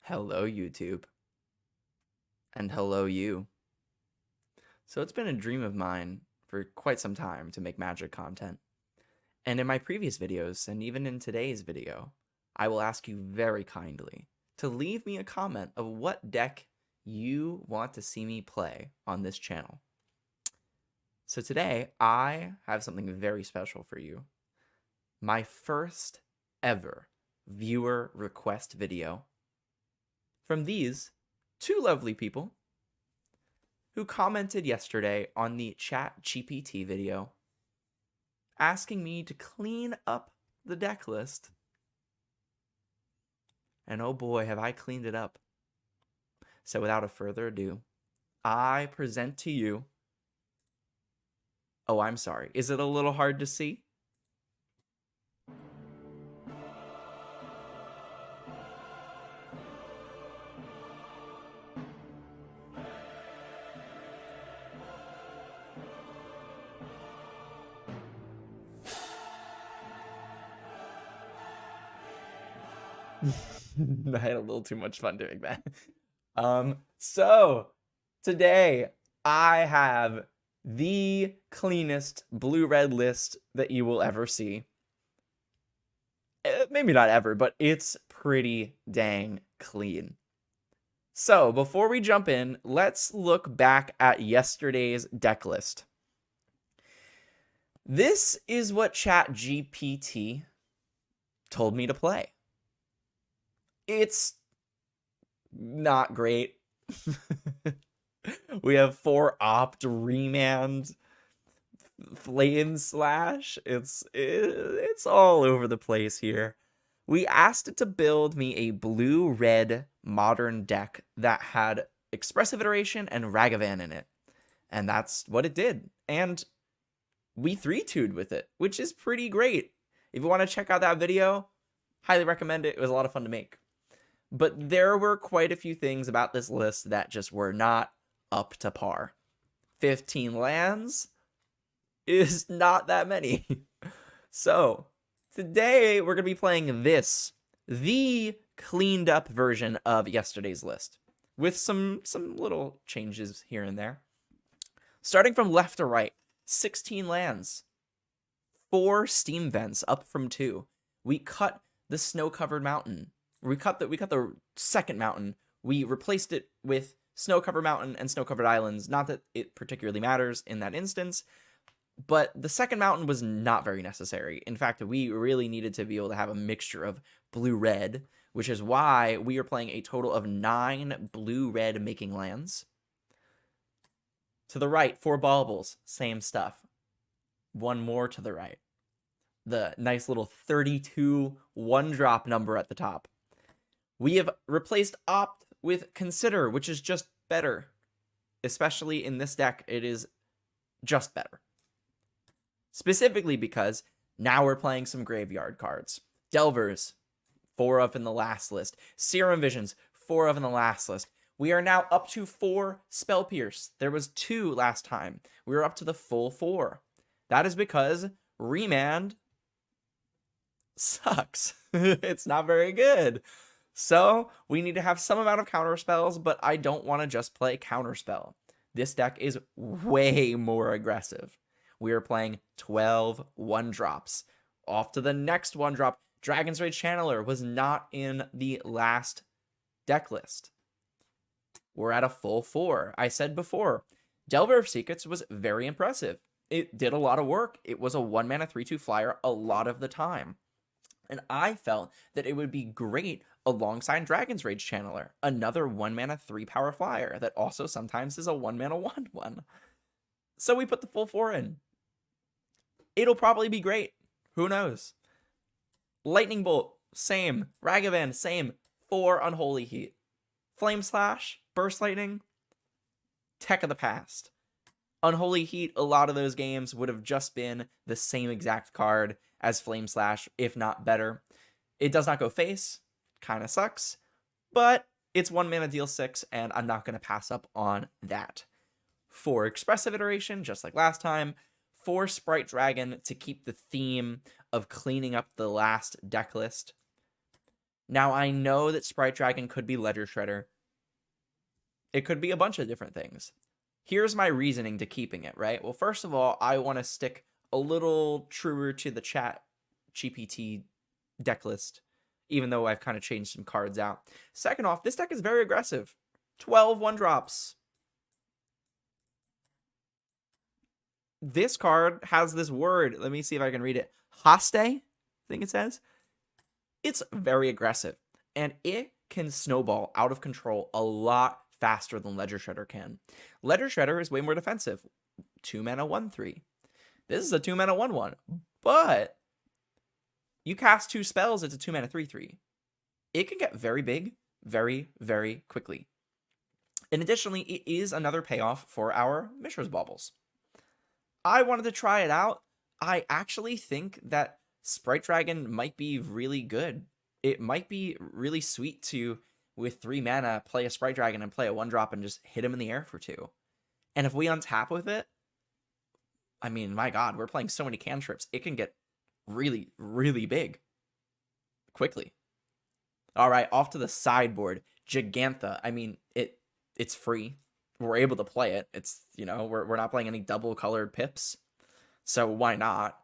Hello, YouTube. And hello, you. So it's been a dream of mine for quite some time to make Magic content. And in my previous videos, and even in today's video, I will ask you very kindly to leave me a comment of what deck you want to see me play on this channel. So today, I have something very special for you. My first ever viewer request video from these two lovely people who commented yesterday on the ChatGPT video asking me to clean up the deck list. And oh boy, have I cleaned it up. So without a further ado, I present to you... Oh, I'm sorry. Is it a little hard to see? I had a little too much fun doing that. So today I have the cleanest blue-red list that you will ever see. Maybe not ever, but it's pretty dang clean. So before we jump in, let's look back at yesterday's deck list. This is what ChatGPT told me to play. It's not great. We have 4 opt remand flame slash. It's all over the place here. We asked it to build me a blue-red modern deck that had Expressive Iteration and Ragavan in it. And that's what it did. And we 3-2'd with it, which is pretty great. If you want to check out that video, highly recommend it. It was a lot of fun to make. But there were quite a few things about this list that just were not up to par. 15 lands is not that many. So, today we're going to be playing this, the cleaned up version of yesterday's list, with some little changes here and there. Starting from left to right, 16 lands, 4 steam vents up from 2. We cut the snow-covered mountain. We cut the second mountain. We replaced it with snow-covered mountain and snow-covered islands. Not that it particularly matters in that instance, but the second mountain was not very necessary. In fact, we really needed to be able to have a mixture of blue-red, which is why we are playing a total of 9 blue-red making lands. To the right, 4 baubles, same stuff. 1 more to the right. The nice little 32 1-drop number at the top. We have replaced Opt with Consider, which is just better. Especially in this deck, it is just better. Specifically because now we're playing some graveyard cards. Delvers, 4 of in the last list. Serum Visions, 4 of in the last list. We are now up to 4 Spell Pierce. There was 2 last time. We were up to the full 4. That is because Remand sucks. It's not very good. So we need to have some amount of counter spells, but I don't want to just play counterspell. This deck is way more aggressive. We are playing 12 1-drops. Off to the next 1-drop. Dragon's Rage Channeler was not in the last deck list. We're at a full 4. I said before, Delver of Secrets was very impressive. It did a lot of work. It was a 1-mana 3/2 flyer a lot of the time. And I felt that it would be great alongside Dragon's Rage Channeler, another 1-mana 3-power flyer that also sometimes is a 1-mana 1/1. So we put the full 4 in. It'll probably be great. Who knows? Lightning Bolt, same. Ragavan, same. 4 Unholy Heat. Flame Slash, Burst Lightning, tech of the past. Unholy Heat, a lot of those games would have just been the same exact card as Flame Slash, if not better. It does not go face, kind of sucks, but it's 1 mana deal 6, and I'm not going to pass up on that. 4 Expressive Iteration, just like last time. 4 Sprite Dragon to keep the theme of cleaning up the last deck list. Now, I know that Sprite Dragon could be Ledger Shredder. It could be a bunch of different things. Here's my reasoning to keeping it, right? Well, first of all, I want to stick a little truer to the chat GPT deck list, even though I've kind of changed some cards out. Second off, this deck is very aggressive. 12 1-drops. This card has this word. Let me see if I can read it. Haste, I think it says. It's very aggressive, and it can snowball out of control a lot faster than Ledger Shredder can. Ledger Shredder is way more defensive. 2 mana 1/3. This is a 2 mana 1/1, but you cast 2 spells, it's a 2 mana 3/3. It can get very big very, very quickly. And additionally, it is another payoff for our Mishra's Baubles. I wanted to try it out. I actually think that Sprite Dragon might be really good. It might be really sweet to, with 3 mana, play a Sprite Dragon and play a 1-drop and just hit him in the air for 2. And if we untap with it, I mean, my god, we're playing so many cantrips. It can get really, really big quickly. All right, off to the sideboard. Gigantha. I mean, it's free. We're able to play it. It's, we're not playing any double colored pips. So why not?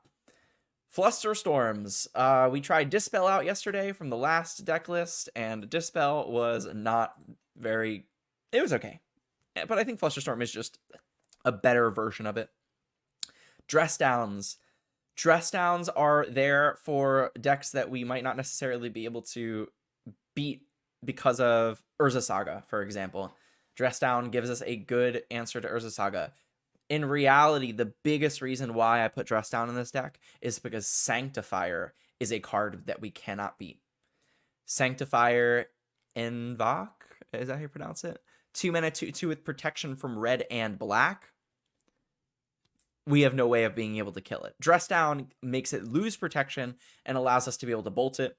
Flusterstorms. We tried Dispel out yesterday from the last deck list, and Dispel was not very... It was okay. But I think Flusterstorm is just a better version of it. Dress Downs. Dress Downs are there for decks that we might not necessarily be able to beat because of Urza Saga, for example. Dress Down gives us a good answer to Urza Saga. In reality, the biggest reason why I put Dress Down in this deck is because Sanctifier is a card that we cannot beat. Sanctifier Invok, is that how you pronounce it? 2 mana 2/2 with protection from red and black. We have no way of being able to kill it. Dress Down makes it lose protection and allows us to be able to bolt it.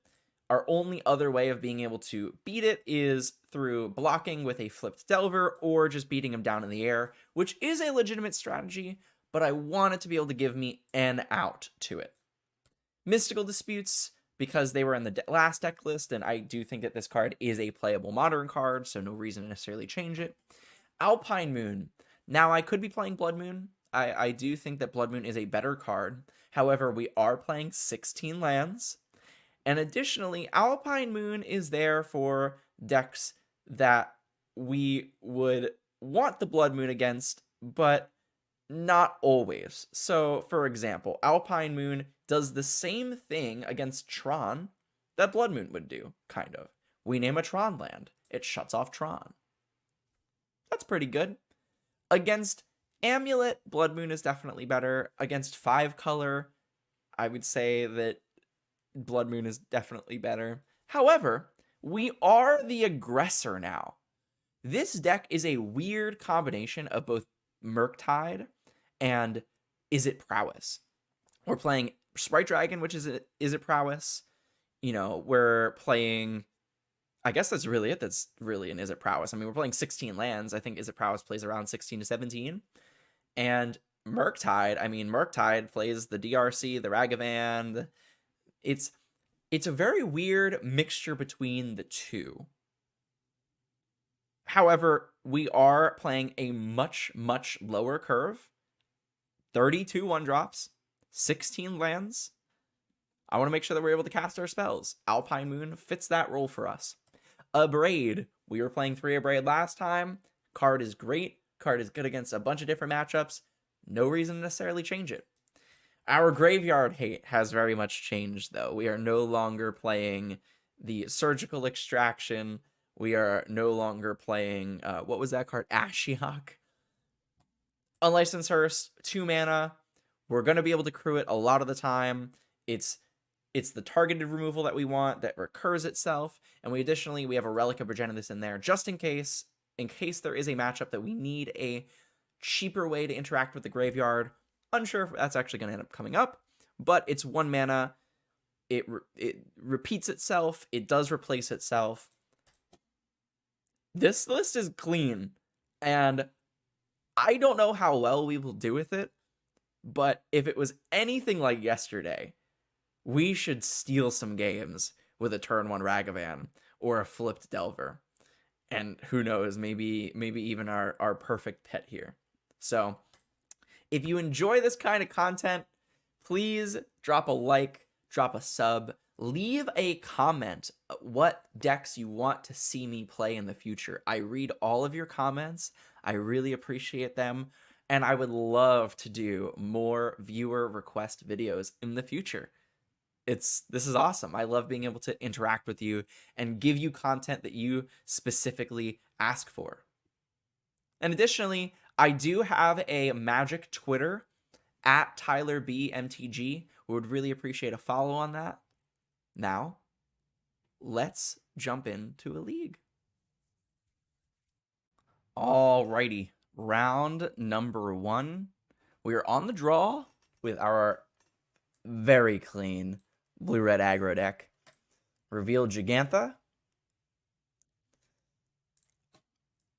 Our only other way of being able to beat it is through blocking with a flipped Delver or just beating him down in the air, which is a legitimate strategy, but I want it to be able to give me an out to it. Mystical Disputes, because they were in the last deck list, and I do think that this card is a playable modern card, so no reason to necessarily change it. Alpine Moon. Now, I could be playing Blood Moon. I do think that Blood Moon is a better card. However, we are playing 16 lands. And additionally, Alpine Moon is there for decks that we would want the Blood Moon against, but not always. So, for example, Alpine Moon does the same thing against Tron that Blood Moon would do, kind of. We name a Tron land. It shuts off Tron. That's pretty good. Against Amulet, Blood Moon is definitely better. Against 5-color, I would say that Blood Moon is definitely better. However, we are the aggressor now. This deck is a weird combination of both Murktide and Is It Prowess. We're playing Sprite Dragon, which is It Prowess. We're playing... I guess that's really it. That's really an Is It Prowess. I mean, we're playing 16 lands. I think Is It Prowess plays around 16 to 17. And Murktide plays the DRC, the Ragavan. It's a very weird mixture between the two. However, we are playing a much, much lower curve. 32 1-drops, 16 lands. I want to make sure that we're able to cast our spells. Alpine Moon fits that role for us. Abrade. We were playing 3 Abrade last time. Card is great. Card is good against a bunch of different matchups. No reason to necessarily change it. Our graveyard hate has very much changed, though. We are no longer playing the Surgical Extraction. We are no longer playing, what was that card? Ashiok. Unlicensed Hearse, 2 mana. We're going to be able to crew it a lot of the time. It's the targeted removal that we want that recurs itself. And we have a Relic of Progenitus in there, just in case there is a matchup that we need a cheaper way to interact with the graveyard. Unsure if that's actually going to end up coming up, but it's 1 mana. It repeats itself. It does replace itself. This list is clean, and I don't know how well we will do with it, but if it was anything like yesterday, we should steal some games with a turn 1 Ragavan or a flipped Delver. And who knows, maybe even our perfect pet here. So if you enjoy this kind of content, please drop a like, drop a sub, leave a comment what decks you want to see me play in the future. I read all of your comments. I really appreciate them. And I would love to do more viewer request videos in the future. This is awesome. I love being able to interact with you and give you content that you specifically ask for. And additionally, I do have a Magic Twitter at TylerBMTG. We would really appreciate a follow on that. Now, let's jump into a league. Alrighty, round number 1. We are on the draw with our very clean blue-red aggro deck. Reveal Gigantha.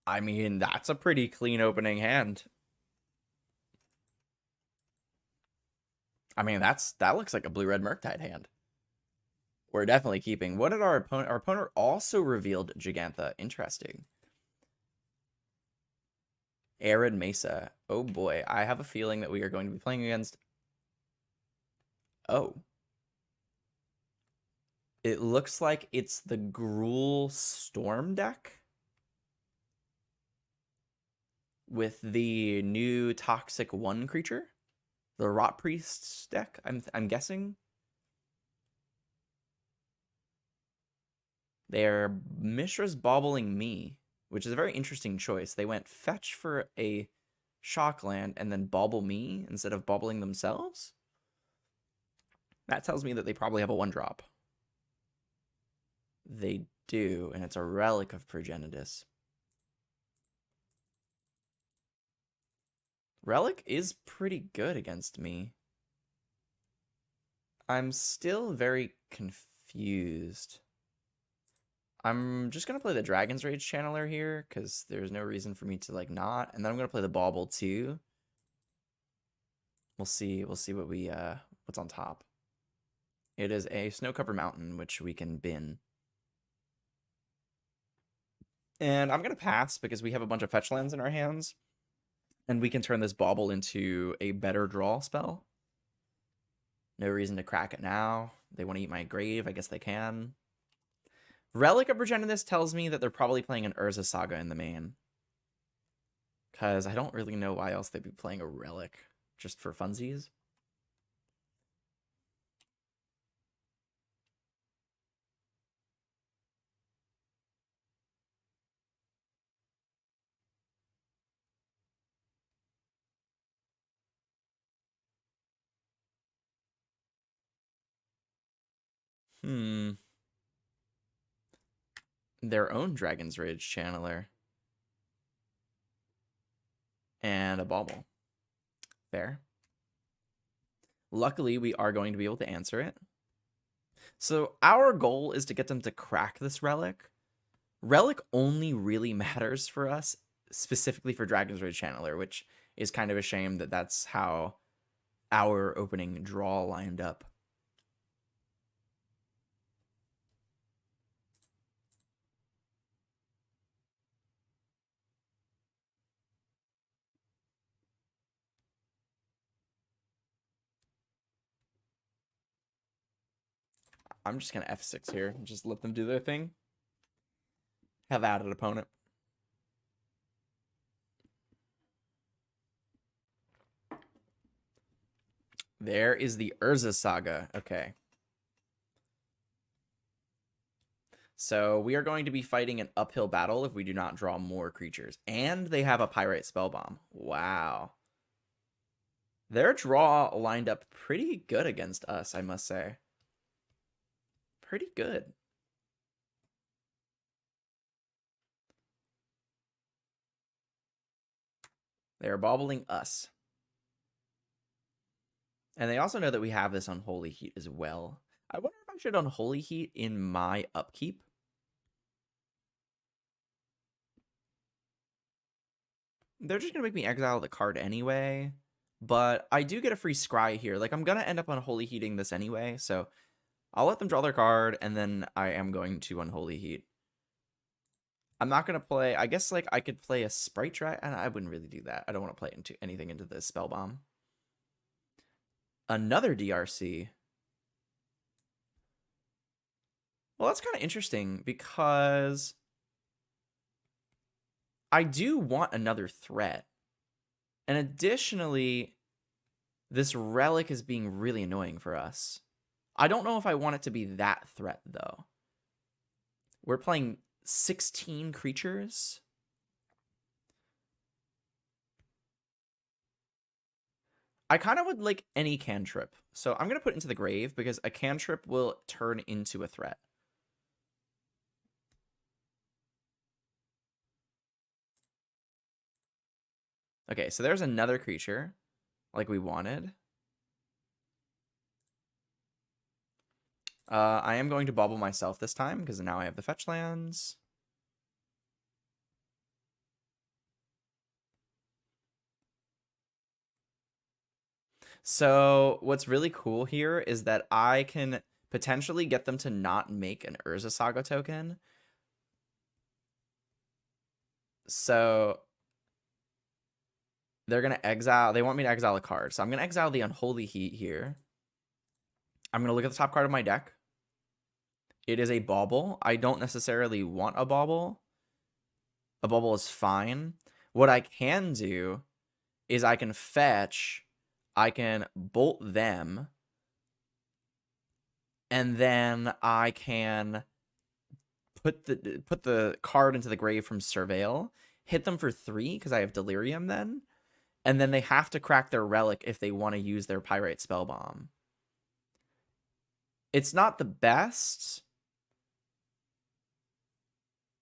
I mean, that's a pretty clean opening hand. I mean, that looks like a blue-red Murktide hand. We're definitely keeping. What did our opponent? Our opponent also revealed Gigantha. Interesting. Arid Mesa. Oh boy, I have a feeling that we are going to be playing against. Oh. It looks like it's the Gruul Storm deck with the new Toxic 1 creature. The Rot Priest's deck, I'm guessing. They're Mishra's Bobbling Me, which is a very interesting choice. They went fetch for a Shockland and then Bobble Me instead of bobbling themselves. That tells me that they probably have a 1-drop. They do, and it's a Relic of Progenitus. Relic is pretty good against me. I'm still very confused. I'm just going to play the Dragon's Rage Channeler here, because there's no reason for me to, like, not. And then I'm going to play the Bauble, too. We'll see what we, what's on top. It is a Snow-Covered Mountain, which we can bin. And I'm going to pass, because we have a bunch of fetch lands in our hands. And we can turn this Bauble into a better draw spell. No reason to crack it now. They want to eat my grave. I guess they can. Relic of Progenitus tells me that they're probably playing an Urza Saga in the main. Because I don't really know why else they'd be playing a Relic. Just for funsies. Their own Dragon's Rage Channeler. And a Bauble. Fair. Luckily, we are going to be able to answer it. So our goal is to get them to crack this Relic. Relic only really matters for us, specifically for Dragon's Rage Channeler, which is kind of a shame that that's how our opening draw lined up. I'm just going to F6 here and just let them do their thing. Have added opponent. There is the Urza Saga. Okay. So we are going to be fighting an uphill battle if we do not draw more creatures. And they have a Pyrite Spellbomb. Wow. Their draw lined up pretty good against us, I must say. Pretty good. They're bobbling us. And they also know that we have this Unholy Heat as well. I wonder if I should Unholy Heat in my upkeep. They're just going to make me exile the card anyway. But I do get a free scry here. Like, I'm going to end up Unholy Heating this anyway. So I'll let them draw their card, and then I am going to Unholy Heat. I'm not going to play... I guess, like, I could play a Sprite Dragon. I wouldn't really do that. I don't want to play anything into the Spell Bomb. Another DRC. Well, that's kind of interesting, because I do want another threat. And additionally, this relic is being really annoying for us. I don't know if I want it to be that threat, though. We're playing 16 creatures. I kind of would like any cantrip. So I'm going to put it into the grave because a cantrip will turn into a threat. Okay, so there's another creature like we wanted. I am going to bobble myself this time because now I have the fetch lands. So what's really cool here is that I can potentially get them to not make an Urza Saga token. So they're going to exile. They want me to exile a card. So I'm going to exile the Unholy Heat here. I'm going to look at the top card of my deck. It is a bauble. I don't necessarily want a bauble. A bauble is fine. What I can do is I can fetch, I can bolt them, and then I can put the card into the grave from Surveil, hit them for 3 because I have Delirium then, and then they have to crack their relic if they want to use their Pyrite Spellbomb. It's not the best,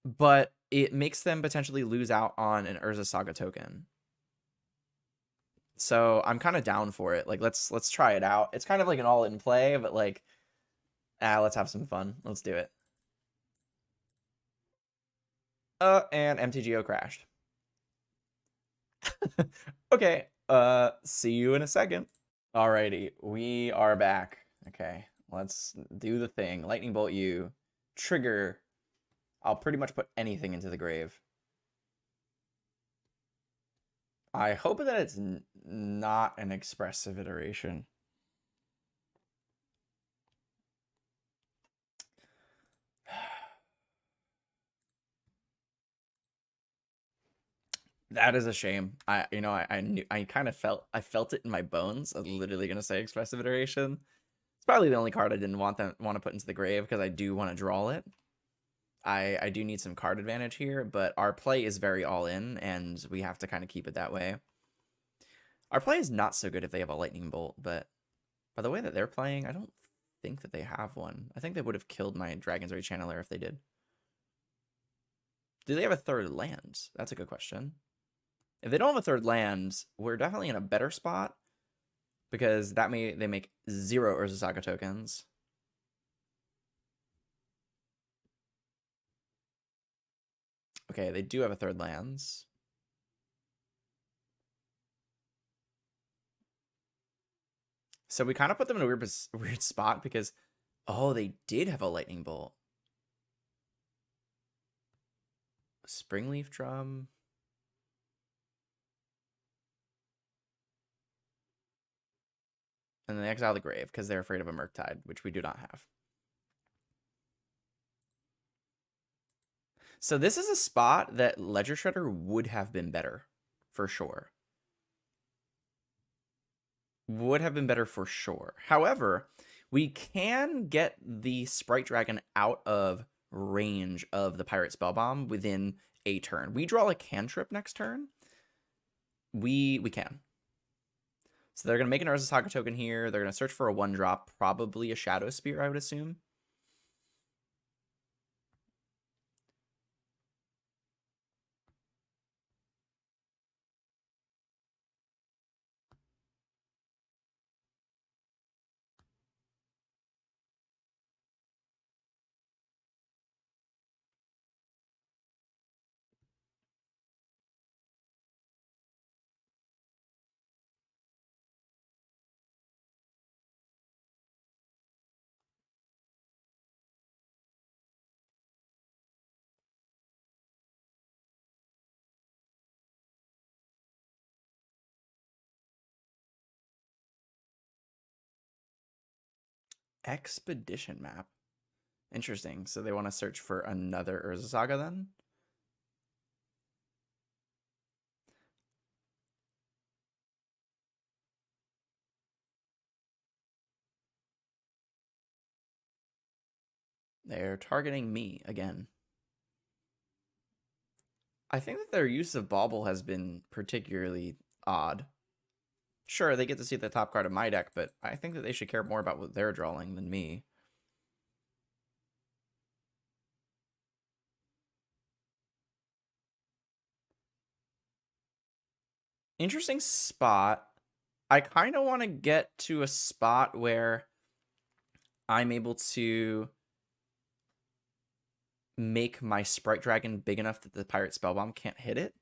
but it makes them potentially lose out on an Urza Saga token. So I'm kind of down for it. Like let's try it out. It's kind of like an all-in play, but like let's have some fun. Let's do it. And MTGO crashed. Okay. See you in a second. Alrighty, we are back. Okay, let's do the thing. Lightning Bolt you. Trigger. I'll pretty much put anything into the grave. I hope that it's not an expressive iteration. That is a shame. I kind of felt it in my bones. I was literally gonna say expressive iteration. It's probably the only card I didn't want to put into the grave because I do want to draw it. I do need some card advantage here, but our play is very all in, and we have to kind of keep it that way. Our play is not so good if they have a lightning bolt, but by the way that they're playing, I don't think that they have one. I think they would have killed my Dragon's Rage Channeler if they did. Do they have a third land? That's a good question. If they don't have a third land, we're definitely in a better spot because they make 0 Urza Saga tokens. Okay, they do have a third lands. So we kind of put them in a weird spot because, oh, they did have a lightning bolt. Springleaf Drum. And then they exile the grave because they're afraid of a Murktide, which we do not have. So this is a spot that Ledger Shredder would have been better, for sure. Would have been better for sure. However, we can get the Sprite Dragon out of range of the Pirate Spellbomb within a turn. We draw a cantrip next turn. We can. So they're going to make an Urza Saga token here. They're going to search for a 1-drop, probably a Shadow Spear, I would assume. Expedition map. Interesting. So they want to search for another Urza Saga then? They're targeting me again. I think that their use of Bauble has been particularly odd. Sure, they get to see the top card of my deck, but I think that they should care more about what they're drawing than me. Interesting spot. I kind of want to get to a spot where I'm able to make my Sprite Dragon big enough that the Pirate Spellbomb can't hit it.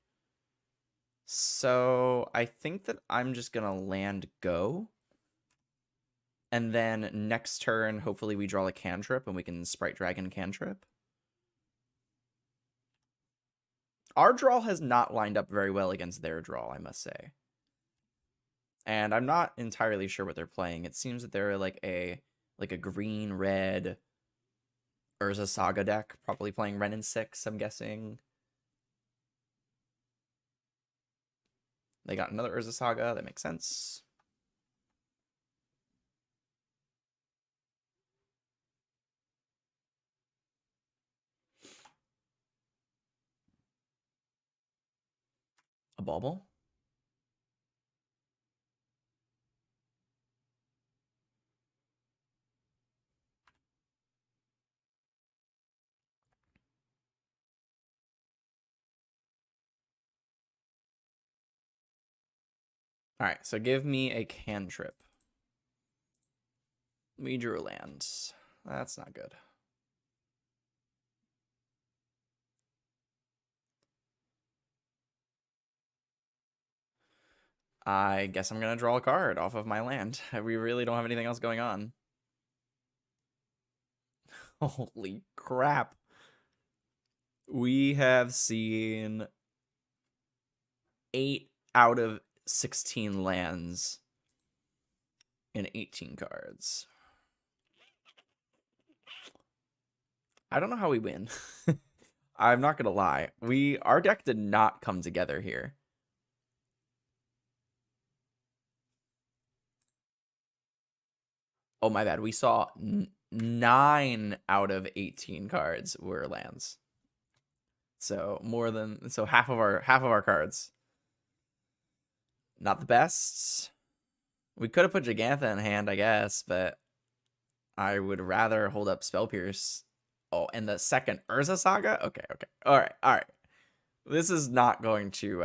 So I think that I'm just going to land go. And then next turn, hopefully we draw a cantrip and we can Sprite Dragon cantrip. Our draw has not lined up very well against their draw, I must say. And I'm not entirely sure what they're playing. It seems that they're like a green-red Urza Saga deck, probably playing Ren and 6, I'm guessing. They got another Urza Saga, that makes sense. A Bauble? Alright, so give me a cantrip. We drew a land. That's not good. I guess I'm going to draw a card off of my land. We really don't have anything else going on. Holy crap. We have seen 8 out of 16 lands in 18 cards. I don't know how we win. I'm not going to lie. Our deck did not come together here. Oh, my bad. We saw 9 out of 18 cards were lands. So half of our cards. Not the best. We could have put Jegantha in hand, I guess, but I would rather hold up Spell Pierce. Oh, and the second Urza Saga? Okay. All right. This is not going to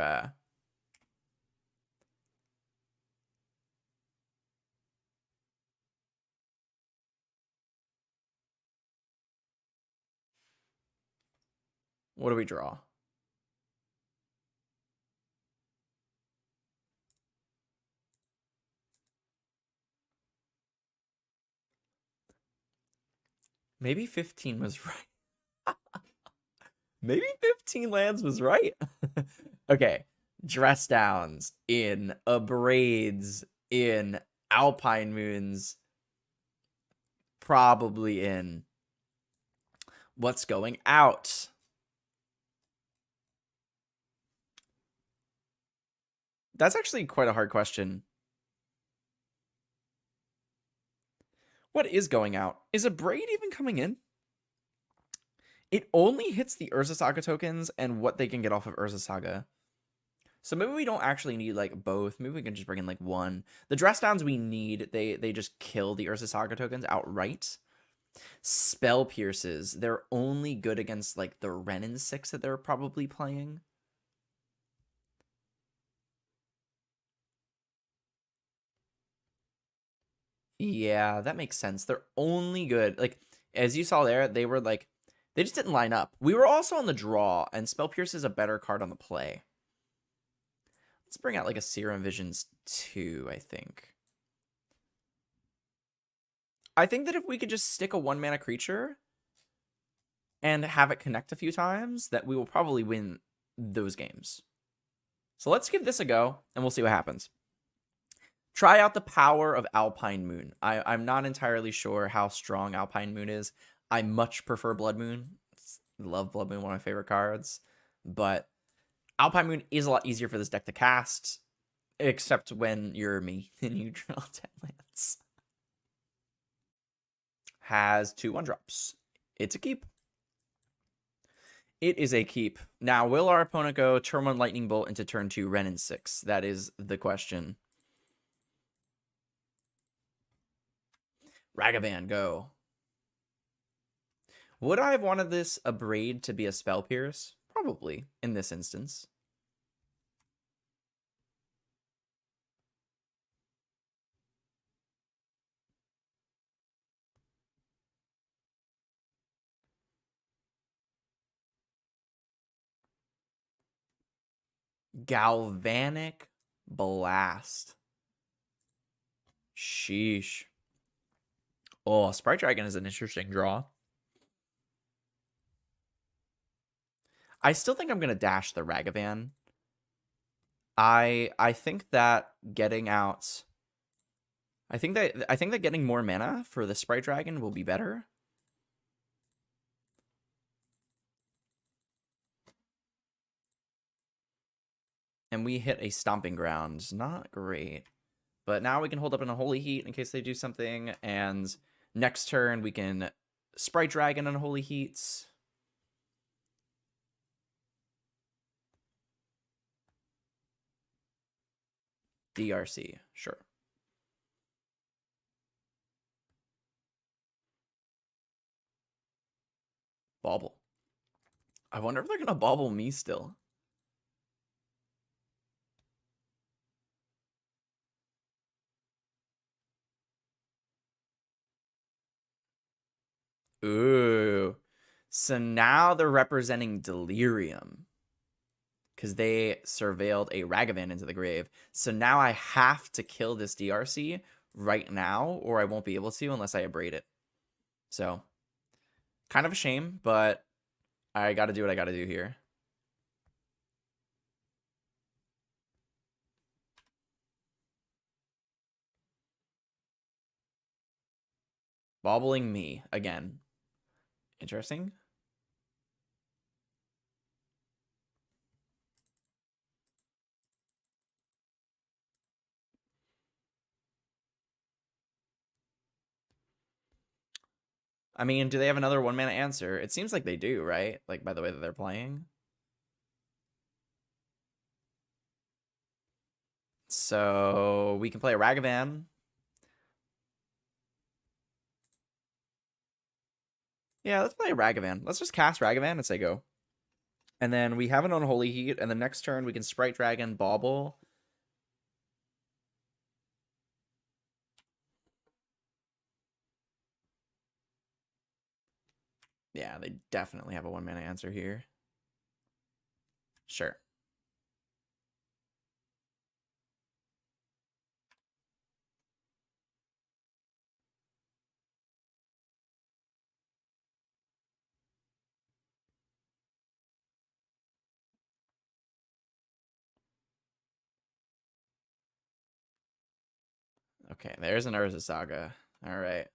what do we draw? Maybe 15 was right. Maybe 15 lands was right. Okay. Dress Downs in, Abrades in, Alpine Moons probably in. What's going out? That's actually quite a hard question. What is going out? Is a Braid even coming in? It only hits the Urza Saga tokens and what they can get off of Urza Saga. So maybe we don't actually need like both. Maybe we can just bring in like one. The dress downs we need, they just kill the Urza Saga tokens outright. Spell Pierces, they're only good against like the Ren and 6 that they're probably playing. Yeah, that makes sense. They're only good. Like, as you saw there, they just didn't line up. We were also on the draw, and Spell Pierce is a better card on the play. Let's bring out like a Serum Visions 2, I think. I think that if we could just stick a 1-mana creature and have it connect a few times, that we will probably win those games. So let's give this a go, and we'll see what happens. Try out the power of Alpine Moon. I'm not entirely sure how strong Alpine Moon is. I much prefer Blood Moon. Love Blood Moon, one of my favorite cards. But Alpine Moon is a lot easier for this deck to cast, except when you're me and you draw 10 lands. Has 2 1-drops. It's a keep. It is a keep. Now, will our opponent go turn 1 Lightning Bolt into turn 2 Wrenn and 6? That is the question. Ragavan, go. Would I have wanted this Abrade to be a Spell Pierce? Probably, in this instance. Galvanic Blast. Sheesh. Oh, Sprite Dragon is an interesting draw. I still think I'm going to dash the Ragavan. I think that getting out... I think that getting more mana for the Sprite Dragon will be better. And we hit a Stomping Ground. Not great. But now we can hold up in a Holy Heat in case they do something. And next turn we can Sprite Dragon on Holy Heats. DRC, sure. Bauble. I wonder if they're going to bauble me still. Ooh. So now they're representing Delirium. Because they surveilled a Ragavan into the grave. So now I have to kill this DRC right now, or I won't be able to unless I abrade it. So, kind of a shame, but I gotta do what I gotta do here. Bobbling me again. Interesting. I mean, do they have another 1-mana answer? It seems like they do, right? Like, by the way that they're playing. So, we can play a Ragavan. Yeah, let's play a Ragavan. Let's just cast Ragavan and say go. And then we have an Unholy Heat, and the next turn we can Sprite Dragon, Bauble. Yeah, they definitely have a 1-mana answer here. Sure. Okay, there's an Urza Saga. All right.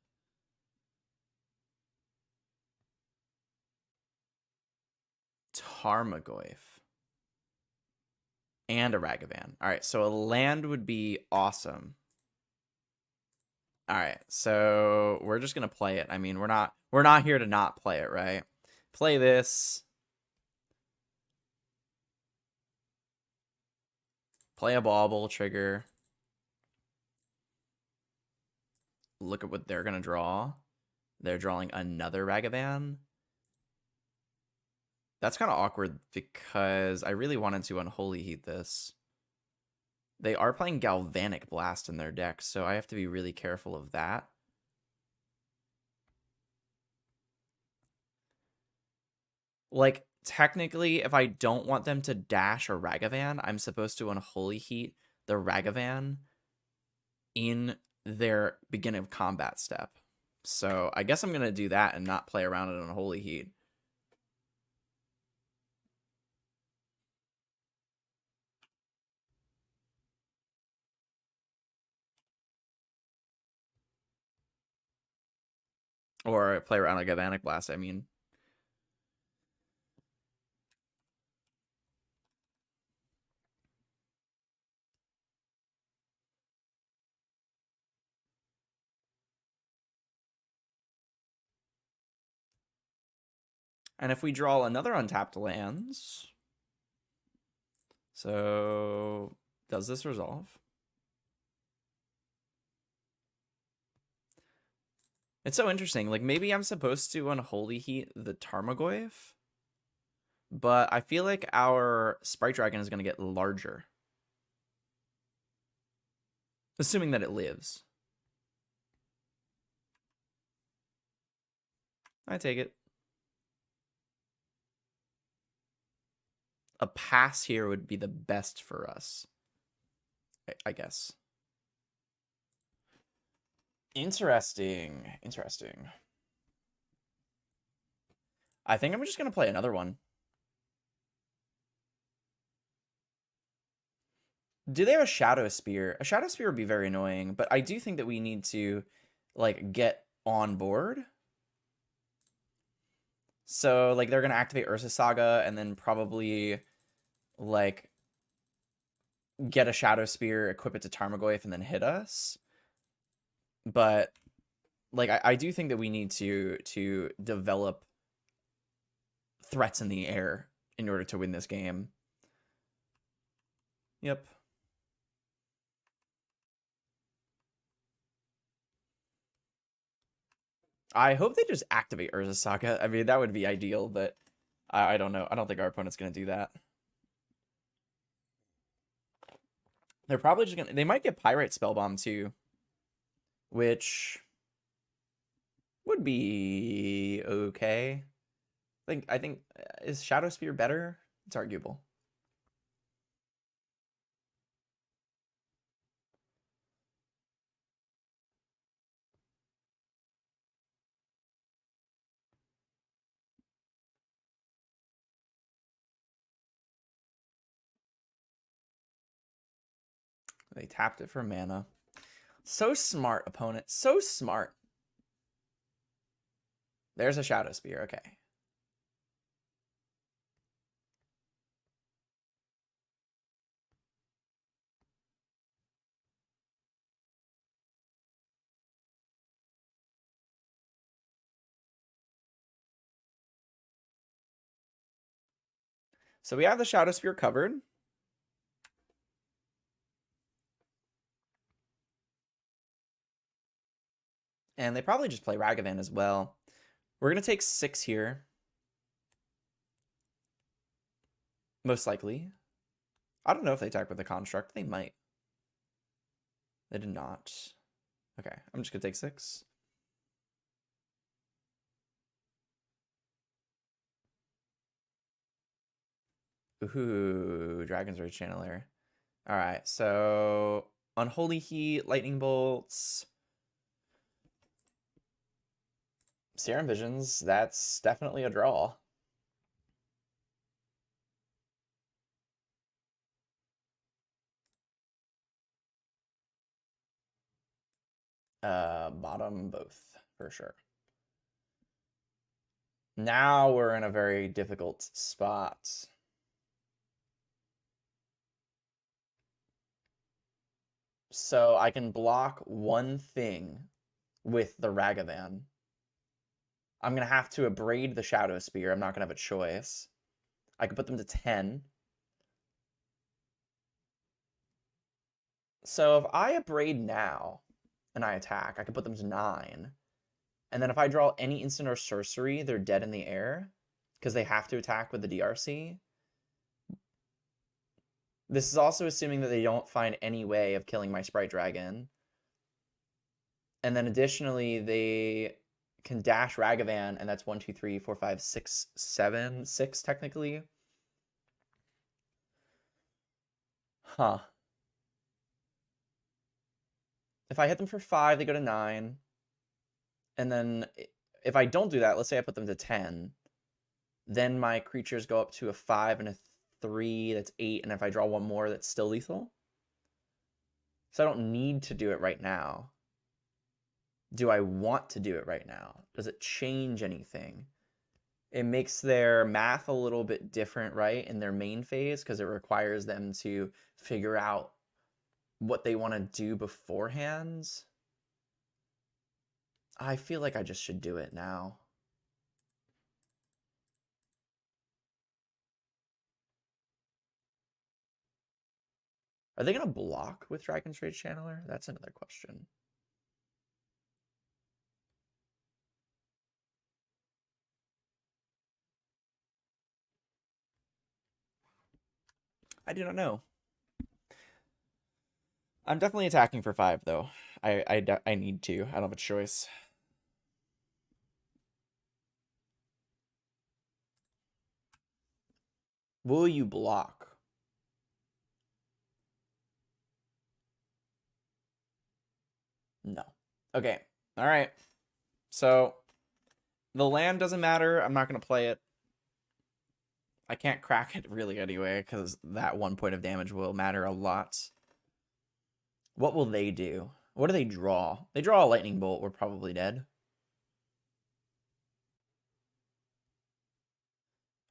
Tarmogoyf. And a Ragavan. All right, so a land would be awesome. All right, so we're just gonna play it. I mean, we're not here to not play it, right? Play this. Play a Bauble trigger. Look at what they're gonna draw. They're drawing another Ragavan. That's kind of awkward because I really wanted to Unholy Heat this. They are playing Galvanic Blast in their deck, so I have to be really careful of that. Like, technically, if I don't want them to dash a Ragavan, I'm supposed to Unholy Heat the Ragavan in their beginning of combat step. So I guess I'm going to do that and not play around in Unholy Heat. Or play around a Galvanic Blast, I mean. And if we draw another untapped lands, so does this resolve? It's so interesting. Like, maybe I'm supposed to Unholy Heat the Tarmogoyf, but I feel like our Sprite Dragon is going to get larger. Assuming that it lives. I take it. A pass here would be the best for us, I guess. Interesting. Interesting. I think I'm just going to play another one. Do they have a Shadow Spear? A Shadow Spear would be very annoying, but I do think that we need to, like, get on board. So, like, they're going to activate Ursa Saga and then probably, like, get a Shadow Spear, equip it to Tarmogoyf, and then hit us. But, like, I do think that we need to develop threats in the air in order to win this game. Yep. I hope they just activate Urza Saga. I mean, that would be ideal, but I don't know. I don't think our opponent's going to do that. They're probably just going to... They might get Pyrite Spellbomb, too. Which would be okay. I think is Shadow Spear better? It's arguable. They tapped it for mana. So smart, opponent. So smart. There's a Shadow Spear. Okay. So we have the Shadow Spear covered. And they probably just play Ragavan as well. We're going to take 6 here. Most likely. I don't know if they attack with the Construct. They might. They did not. Okay, I'm just going to take 6. Ooh, Dragon's Rage Channeler. Alright, so Unholy Heat, Lightning Bolts, Serum Visions, that's definitely a draw. Bottom both, for sure. Now we're in a very difficult spot. So I can block one thing with the Ragavan. I'm going to have to abrade the Shadow Spear. I'm not going to have a choice. I could put them to 10. So if I abrade now and I attack, I can put them to 9. And then if I draw any instant or sorcery, they're dead in the air because they have to attack with the DRC. This is also assuming that they don't find any way of killing my Sprite Dragon. And then additionally, they can dash Ragavan, and that's 1, 2, 3, 4, 5, 6, 7, 6 technically. Huh. If I hit them for 5, they go to 9. And then if I don't do that, let's say I put them to 10, then my creatures go up to a 5 and a 3, that's 8, and if I draw one more, that's still lethal. So I don't need to do it right now. Do I want to do it right now? Does it change anything? It makes their math a little bit different, right, in their main phase, because it requires them to figure out what they want to do beforehand. I feel like I just should do it now. Are they going to block with Dragon's Rage Channeler? That's another question. I do not know. I'm definitely attacking for 5, though. I need to. I don't have a choice. Will you block? No. Okay. All right. So the land doesn't matter. I'm not going to play it. I can't crack it really anyway, because that 1 point of damage will matter a lot. What will they do? What do they draw? They draw a lightning bolt. We're probably dead.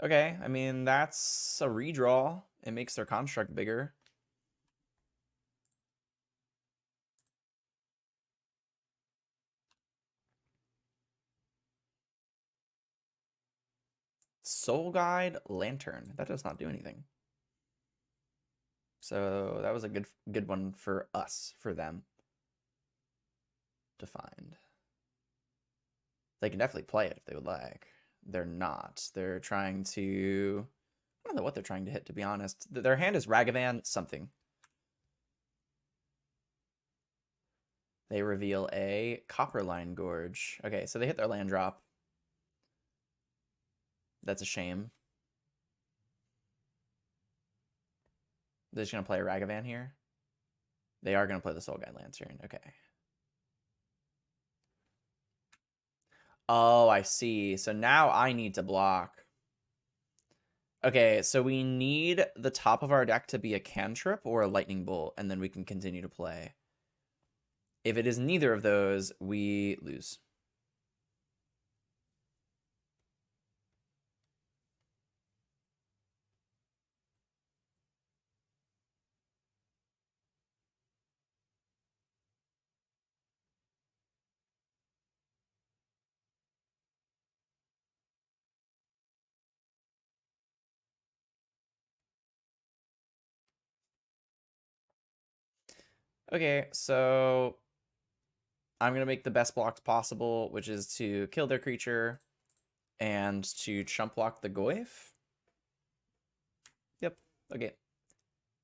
Okay, I mean, that's a redraw. It makes their construct bigger. Soul Guide Lantern. That does not do anything. So that was a good one for us, for them to find. They can definitely play it if they would like. They're not. They're trying to... I don't know what they're trying to hit, to be honest. Their hand is Ragavan something. They reveal a Copperline Gorge. Okay, so they hit their land drop. That's a shame. They're just going to play a Ragavan here. They are going to play the Soul Guide Lantern. Okay. Oh, I see. So now I need to block. Okay, so we need the top of our deck to be a cantrip or a lightning bolt, and then we can continue to play. If it is neither of those, we lose. Okay, so I'm going to make the best blocks possible, which is to kill their creature and to chump block the Goyf. Yep, okay.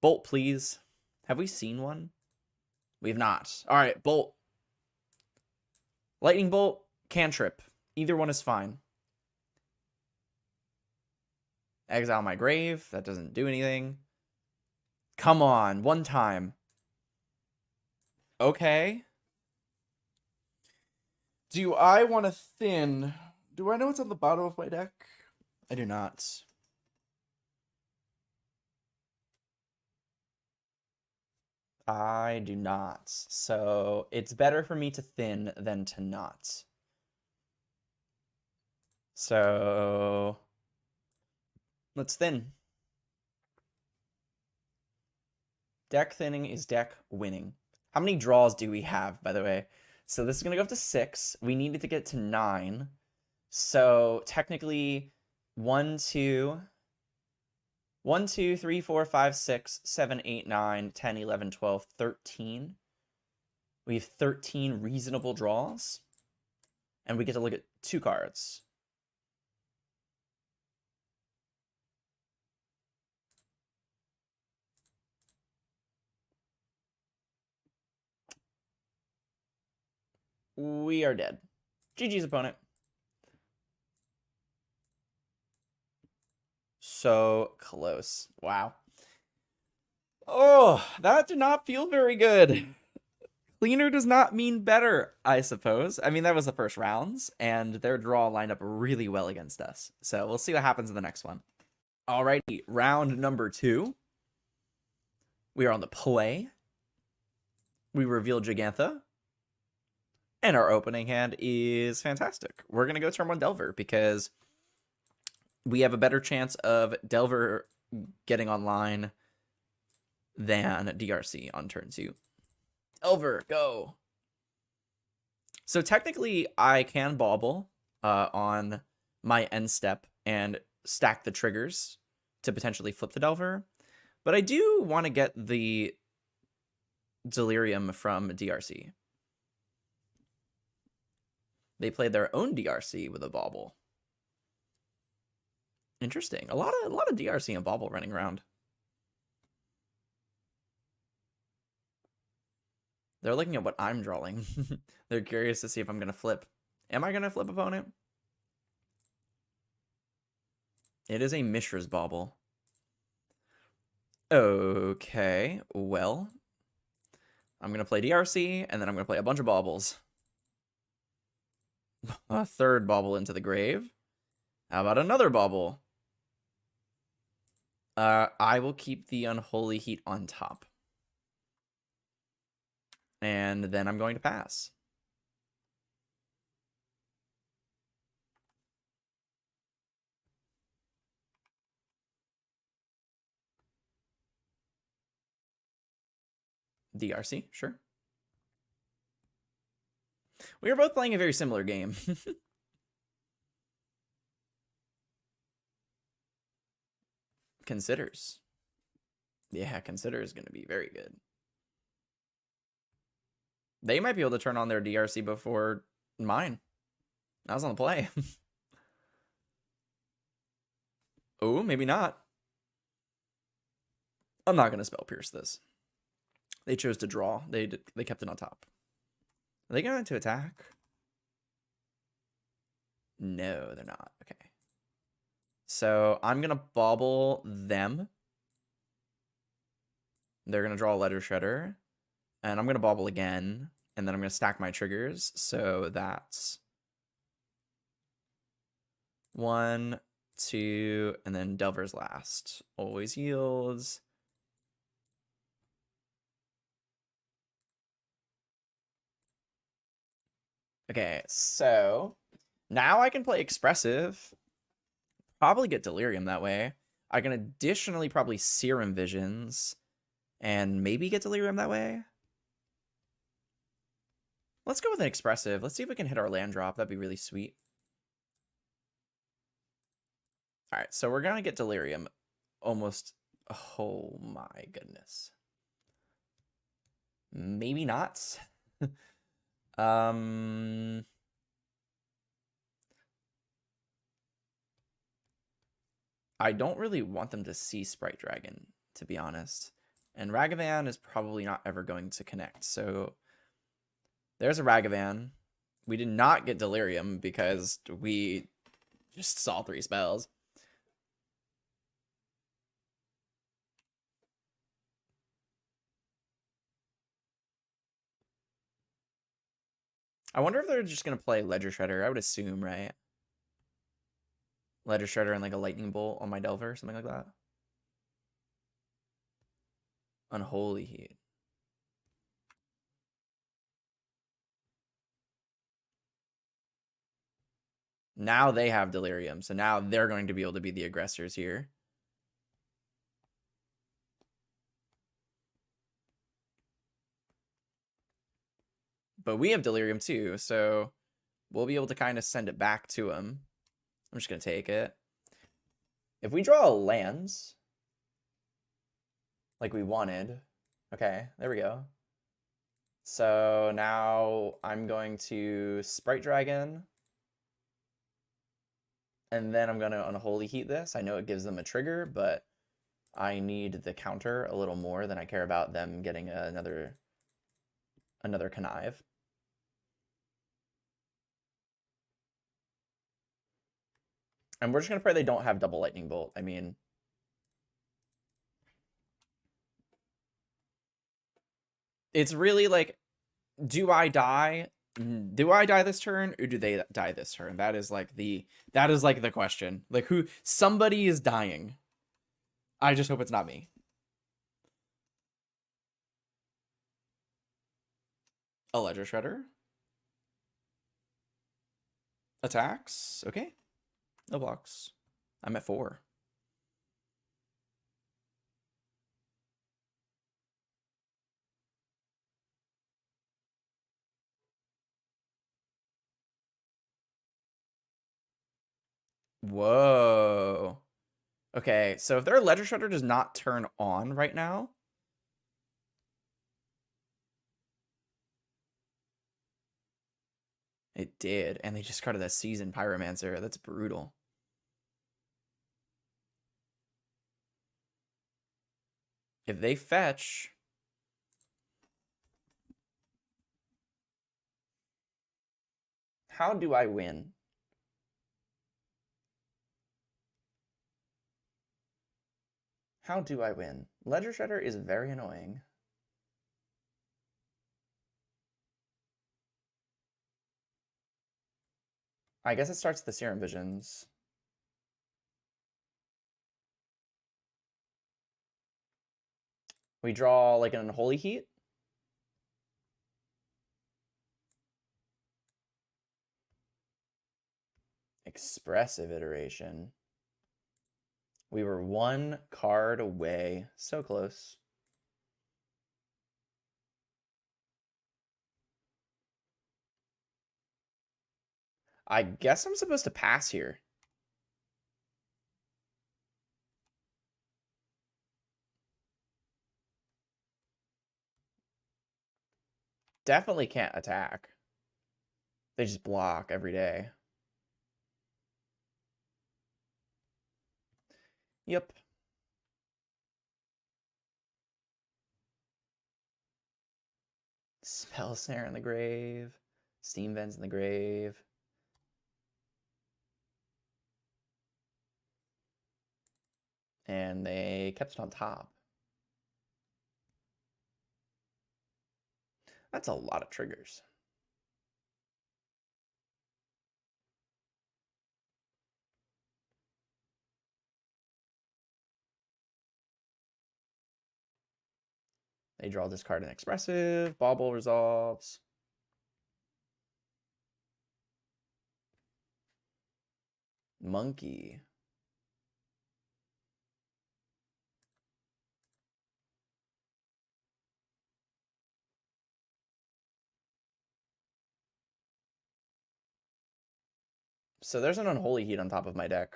Bolt, please. Have we seen one? We've not. All right, Bolt. Lightning Bolt, cantrip. Either one is fine. Exile my grave. That doesn't do anything. Come on, one time. Okay. Do I want to thin? Do I know what's on the bottom of my deck? I do not. I do not. So it's better for me to thin than to not. So let's thin. Deck thinning is deck winning. How many draws do we have, by the way? So this is going to go up to 6. We needed to get to 9. So technically 1, 2, 1, 2, 3, 4, 5, 6, 7, 8, 9, 10, 11, 12, 13. We have 13 reasonable draws. And we get to look at 2 cards. We are dead. GG's opponent. So close. Wow. Oh, that did not feel very good. Cleaner does not mean better, I suppose. I mean, that was the first rounds, and their draw lined up really well against us. So we'll see what happens in the next one. Alrighty, round number 2. We are on the play. We reveal Gigantha. And our opening hand is fantastic. We're going to go turn 1 Delver because we have a better chance of Delver getting online than DRC on turn 2. Delver, go! So technically, I can bauble on my end step and stack the triggers to potentially flip the Delver. But I do want to get the Delirium from DRC. They played their own DRC with a bauble. Interesting. A lot of DRC and bauble running around. They're looking at what I'm drawing. They're curious to see if I'm going to flip. Am I going to flip opponent? It is a Mishra's bauble. Okay, well, I'm going to play DRC, and then I'm going to play a bunch of baubles. A third bauble into the grave. How about another bauble? I will keep the Unholy Heat on top. And then I'm going to pass. DRC, sure. We are both playing a very similar game. Considers. Yeah, Consider is going to be very good. They might be able to turn on their DRC before mine. I was on the play. Oh, maybe not. I'm not going to Spell Pierce this. They chose to draw. They kept it on top. Are they going to attack? No, they're not. Okay. So I'm going to bauble them. They're going to draw a Letter Shredder. And I'm going to bauble again. And then I'm going to stack my triggers. So that's 1, 2, and then Delver's last. Always yields. Okay, so now I can play Expressive. Probably get Delirium that way. I can additionally probably Serum Visions. And maybe get Delirium that way. Let's go with an Expressive. Let's see if we can hit our land drop. That'd be really sweet. Alright, so we're gonna get Delirium almost... Oh my goodness. Maybe not. I don't really want them to see Sprite Dragon, to be honest. And Ragavan is probably not ever going to connect. So there's a Ragavan. We did not get Delirium because we just saw 3 spells. I wonder if they're just going to play Ledger Shredder. I would assume, right? Ledger Shredder and like a Lightning Bolt on my Delver, something like that. Unholy Heat. Now they have Delirium, so now they're going to be able to be the aggressors here. But we have Delirium too, so we'll be able to kind of send it back to them. I'm just going to take it. If we draw lands, like we wanted, okay, there we go. So now I'm going to Sprite Dragon. And then I'm going to Unholy Heat this. I know it gives them a trigger, but I need the counter a little more than I care about them getting another Connive. And we're just going to pray they don't have double Lightning Bolt. I mean, it's really like, do I die? Do I die this turn, or do they die this turn? That is like the question. Like, somebody is dying. I just hope it's not me. A Ledger Shredder. Attacks. Okay. No blocks. I'm at 4. Whoa. Okay, so if their Ledger Shredder does not turn on right now, it did, and they just discarded that Seasoned Pyromancer. That's brutal. If they fetch, how do I win? How do I win? Ledger Shredder is very annoying. I guess it starts the Serum Visions. We draw like an Unholy Heat. Expressive Iteration. We were 1 card away. So close. I guess I'm supposed to pass here. Definitely can't attack. They just block every day. Yep. Spell Snare in the grave. Steam Vents in the grave. And they kept it on top. That's a lot of triggers. They draw this card in Expressive. Bauble resolves. Monkey. So there's an Unholy Heat on top of my deck.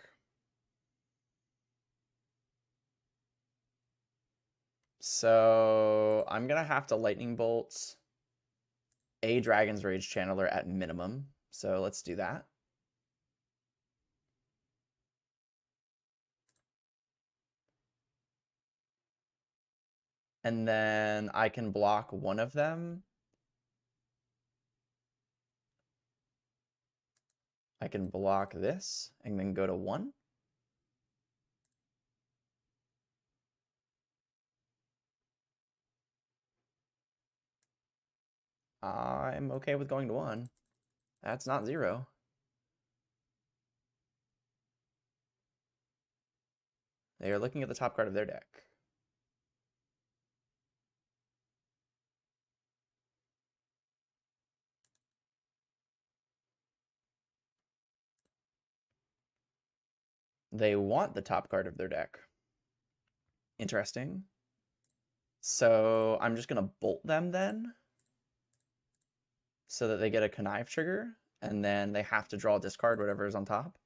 So I'm going to have to Lightning Bolt a Dragon's Rage Channeler at minimum. So let's do that. And then I can block one of them. I can block this and then go to 1. I'm okay with going to 1. That's not 0. They are looking at the top card of their deck. They want the top card of their deck. Interesting. So I'm just going to bolt them then, so that they get a Connive trigger, and then they have to draw discard whatever is on top.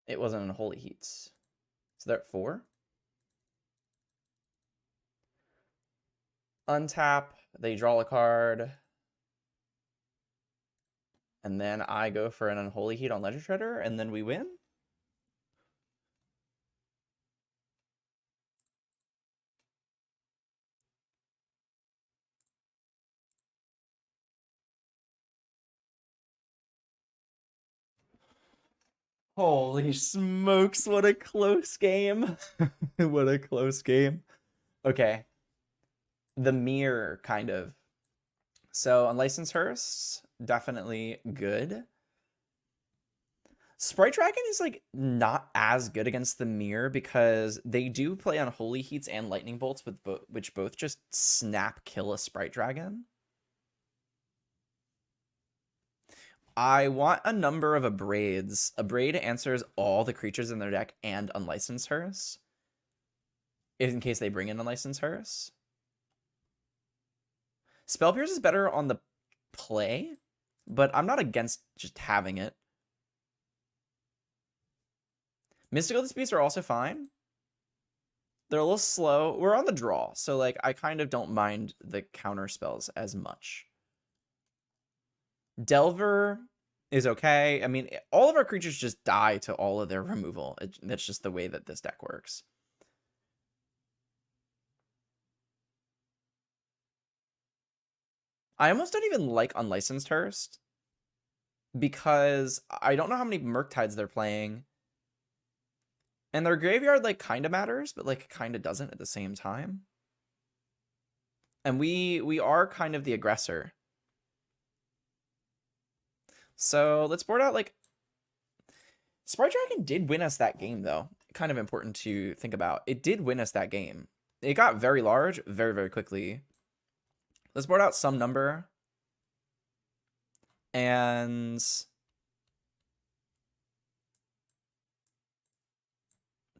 It wasn't Unholy Heats. So they're at 4. Untap, they draw a card, and then I go for an Unholy Heat on Ledger Shredder, and then we win. Holy smokes, what a close game. What a close game. Okay. The mirror, kind of. So Unlicensed Hearse, definitely good. Sprite Dragon is like not as good against the mirror because they do play on Holy Heats and Lightning Bolts, with which both just snap kill a Sprite Dragon. I want a number of Abrades. Abrade answers all the creatures in their deck and Unlicensed Hearse, in case they bring in Unlicensed Hearse. Spell Pierce is better on the play, but I'm not against just having it. Mystical Disputes are also fine. They're a little slow. We're on the draw, so like I kind of don't mind the counter spells as much. Delver is okay. I mean, all of our creatures just die to all of their removal. That's just the way that this deck works. I almost don't even like Unlicensed Hearse because I don't know how many Murktides they're playing. And their graveyard, like, kind of matters, but, like, kind of doesn't at the same time. And we are kind of the aggressor. So let's board out, like... Sprite Dragon did win us that game, though. Kind of important to think about. It did win us that game. It got very large very, very quickly. Let's board out some number. And...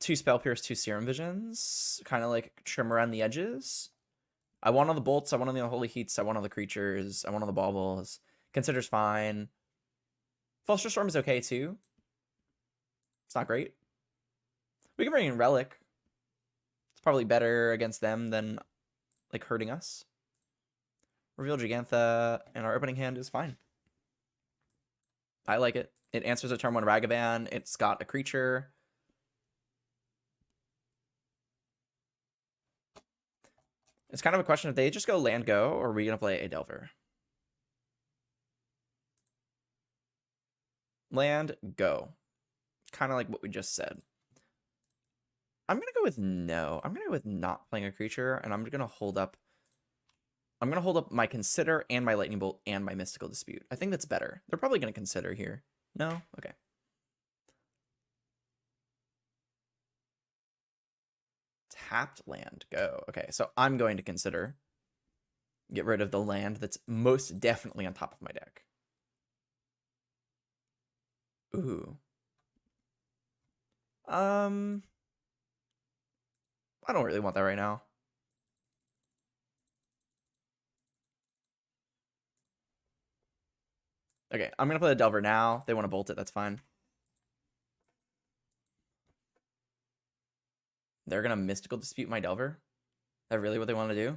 2 Spell Pierce, 2 Serum Visions. Kind of like trim around the edges. I want all the bolts. I want all the Holy Heats. I want all the creatures. I want all the baubles. Consider's fine. Fluster Storm is okay too. It's not great. We can bring in Relic. It's probably better against them than like hurting us. Reveal Gigantha, and our opening hand is fine. I like it. It answers a turn 1 Ragavan. It's got a creature. It's kind of a question if they just go land go, or are we going to play a Delver? Land go. Kind of like what we just said. I'm going to go with no. I'm going to go with not playing a creature, and I'm going to hold up. I'm going to hold up my Consider and my Lightning Bolt and my Mystical Dispute. I think that's better. They're probably going to Consider here. No? Okay. Tapped land, go. Okay, so I'm going to consider get rid of the land that's most definitely on top of my deck. Ooh. I don't really want that right now. Okay, I'm gonna play the Delver now. They want to bolt it, that's fine. They're gonna Mystical Dispute my Delver? Is that really what they want to do?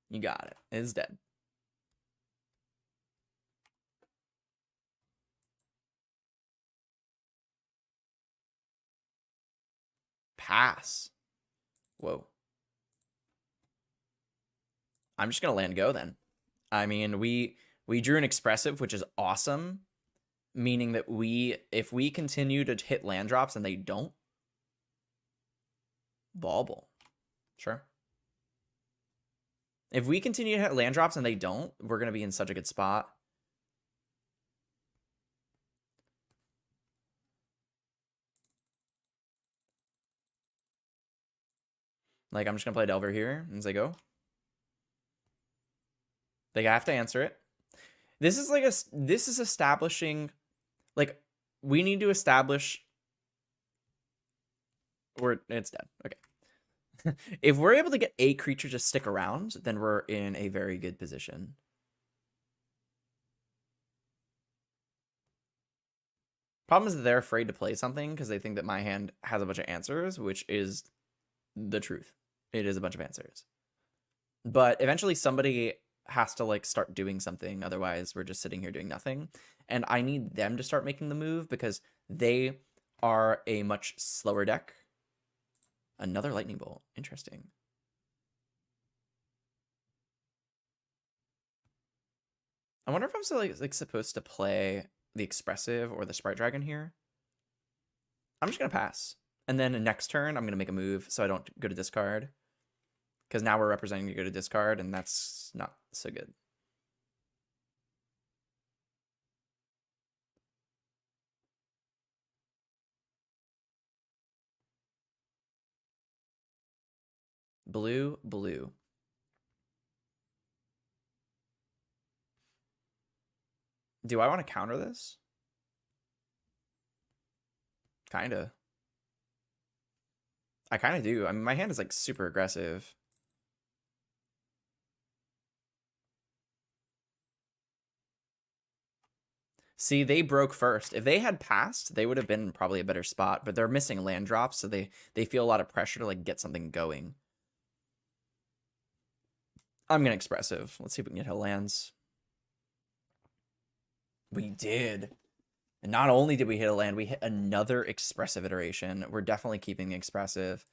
You got it. It's dead. Pass. Whoa. I'm just gonna land go then. I mean, we drew an Expressive, which is awesome, meaning that if we continue to hit land drops and they don't, bauble. Sure. If we continue to hit land drops and they don't, we're going to be in such a good spot. Like, I'm just going to play Delver here as they go. They have to answer it. This is like this is establishing, like, we need to establish it's dead. Okay. If we're able to get a creature to stick around, then we're in a very good position. Problem is that they're afraid to play something because they think that my hand has a bunch of answers, which is the truth. It is a bunch of answers. But eventually somebody has to like start doing something, otherwise we're just sitting here doing nothing. And I need them to start making the move because they are a much slower deck. Another Lightning Bolt. Interesting. I wonder if I'm still like supposed to play the Expressive or the Sprite Dragon here. I'm just gonna pass. And then next turn I'm gonna make a move so I don't go to discard. Because now we're representing to go to discard, and that's not so good. Blue, blue. Do I want to counter this? Kinda. I kind of do. I mean, my hand is like super aggressive. See, they broke first. If they had passed, they would have been probably a better spot, but they're missing land drops, so they feel a lot of pressure to like get something going. I'm gonna expressive. Let's see if we can get lands. We did. And not only did we hit a land, we hit another expressive iteration. We're definitely keeping the expressive.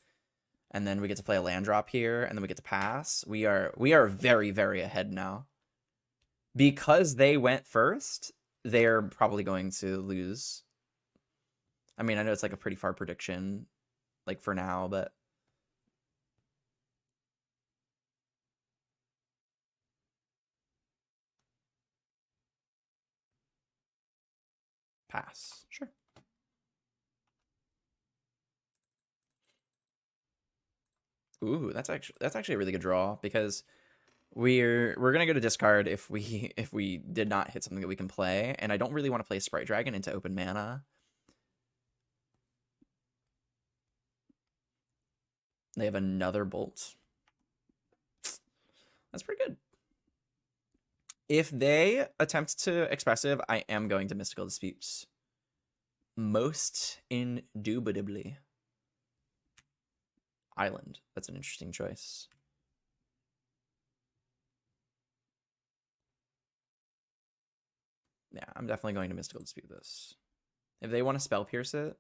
And then we get to play a land drop here, and then we get to pass. We are very, very ahead now. Because they went first, they're probably going to lose. I mean, I know it's like a pretty far prediction, like for now, but pass. Sure. Ooh, that's actually a really good draw because we're gonna go to discard if we did not hit something that we can play, and I don't really want to play Sprite Dragon into open mana. They have another bolt. That's pretty good. If they attempt to expressive, I am going to Mystical Disputes. Most indubitably. Island. That's an interesting choice. Yeah, I'm definitely going to Mystical Dispute this. If they want to Spell Pierce it,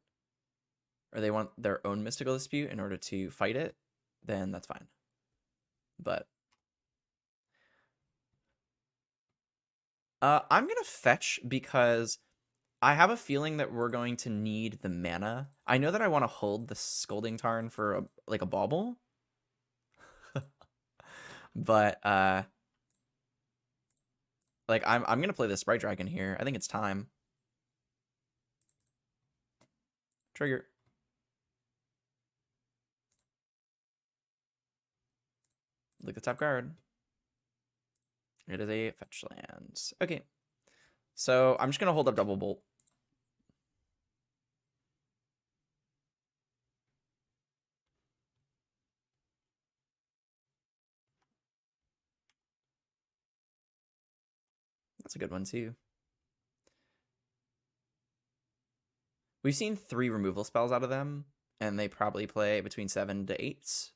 or they want their own Mystical Dispute in order to fight it, then that's fine. But I'm going to fetch because I have a feeling that we're going to need the mana. I know that I want to hold the Scolding Tarn for a bauble. But like I'm going to play the Sprite Dragon here. I think it's time. Trigger. Look at the top card. It is a fetch land. Okay. So I'm just going to hold up Double Bolt. That's a good one too. We've seen 3 removal spells out of them, and they probably play between 7 to 8,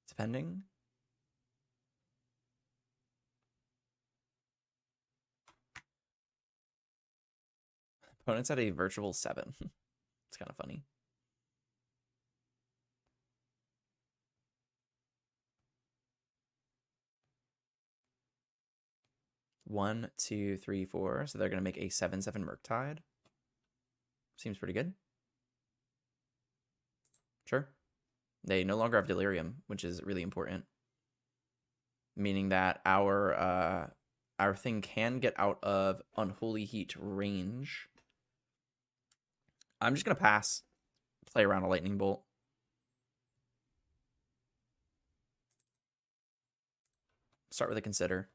depending. Opponents at a virtual 7. It's kind of funny. One, two, three, four. So they're going to make a 7/7 Murktide. Seems pretty good. Sure. They no longer have Delirium, which is really important. Meaning that our thing can get out of Unholy Heat range. I'm just going to pass. Play around a Lightning Bolt. Start with a Consider.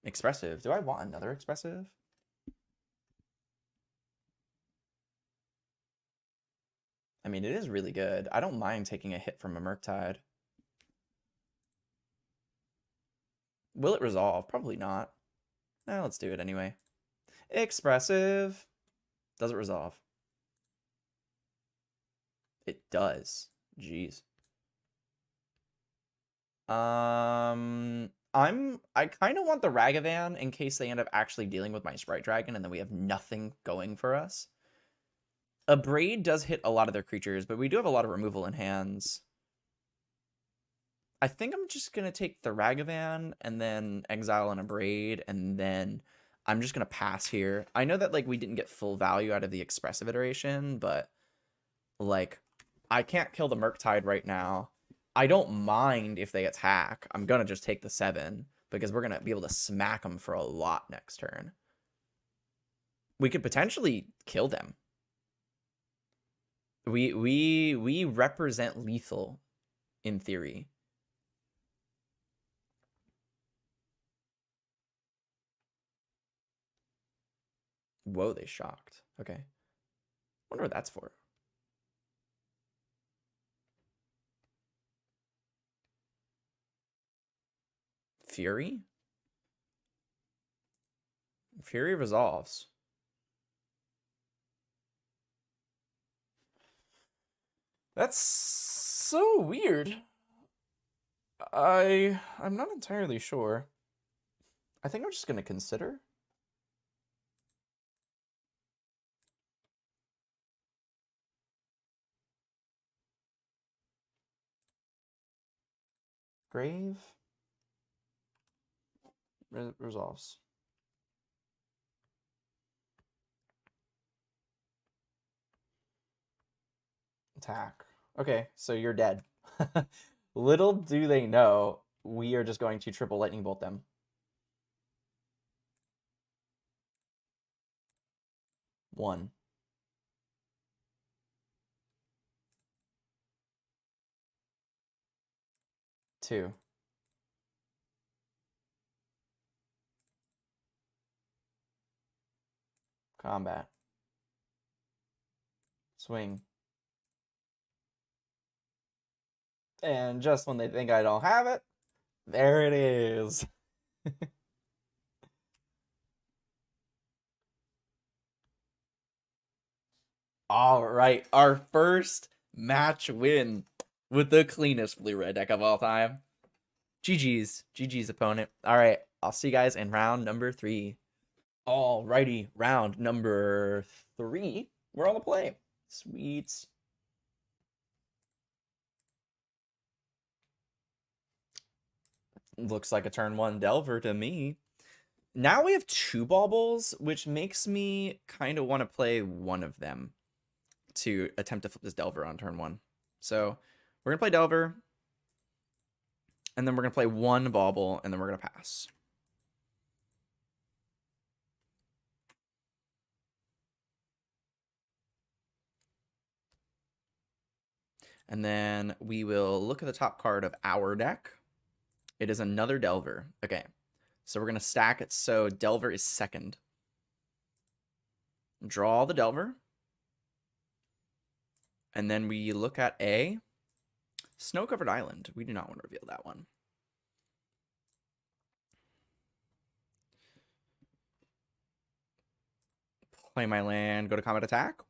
Expressive. Do I want another expressive? I mean, it is really good. I don't mind taking a hit from a Murktide. Will it resolve? Probably not. Let's do it anyway. Expressive. Does it resolve? It does. Jeez. I kind of want the Ragavan in case they end up actually dealing with my Sprite Dragon and then we have nothing going for us. A Braid does hit a lot of their creatures, but we do have a lot of removal in hands. I think I'm just going to take the Ragavan and then exile and a Braid, and then I'm just going to pass here. I know that like we didn't get full value out of the expressive iteration, but Like, I can't kill the Murktide right now. I don't mind if they attack. I'm gonna just take the 7 because we're gonna be able to smack them for a lot next turn. We could potentially kill them. We represent lethal in theory. Whoa, they shocked. Okay. Wonder what that's for. Fury? Fury resolves. That's so weird. I'm not entirely sure. I think I'm just gonna consider. Grave resolves. Attack. Okay, so you're dead. Little do they know, we are just going to triple lightning bolt them. One. Two. Combat. Swing. And just when they think I don't have it, there it is. All right, our first match win with the cleanest blue-red deck of all time. GG's opponent. All right, I'll see you guys in round number 3. Alrighty, round number 3. We're on the play. Sweet. Looks like a turn 1 Delver to me. Now we have 2 baubles, which makes me kind of want to play one of them to attempt to flip this Delver on turn 1. So we're going to play Delver, and then we're going to play 1 bauble, and then we're going to pass. And then we will look at the top card of our deck. It is another Delver. Okay, so we're going to stack it so Delver is second. Draw the Delver. And then we look at a Snow-Covered Island. We do not want to reveal that one. Play my land, go to combat attack.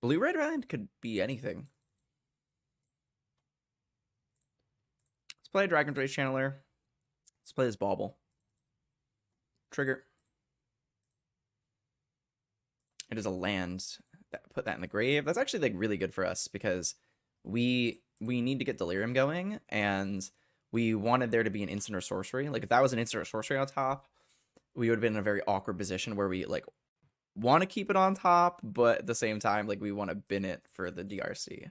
Blue-red island could be anything. Let's play a Dragon's Rage Channeler. Let's play this Bauble. Trigger. It is a land. Put that in the grave. That's actually like really good for us because we need to get Delirium going, and we wanted there to be an instant or sorcery. Like if that was an instant or sorcery on top, we would have been in a very awkward position where we like want to keep it on top, but at the same time, like we want to bin it for the DRC.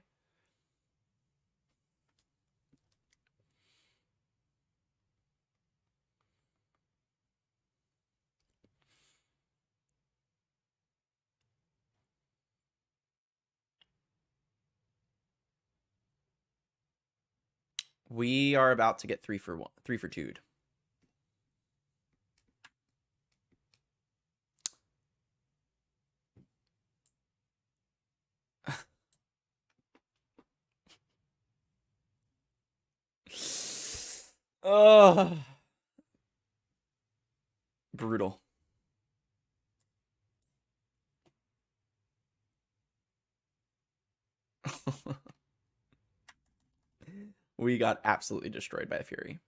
We are about to get 3 for 2'd. Oh, brutal. We got absolutely destroyed by a Fury.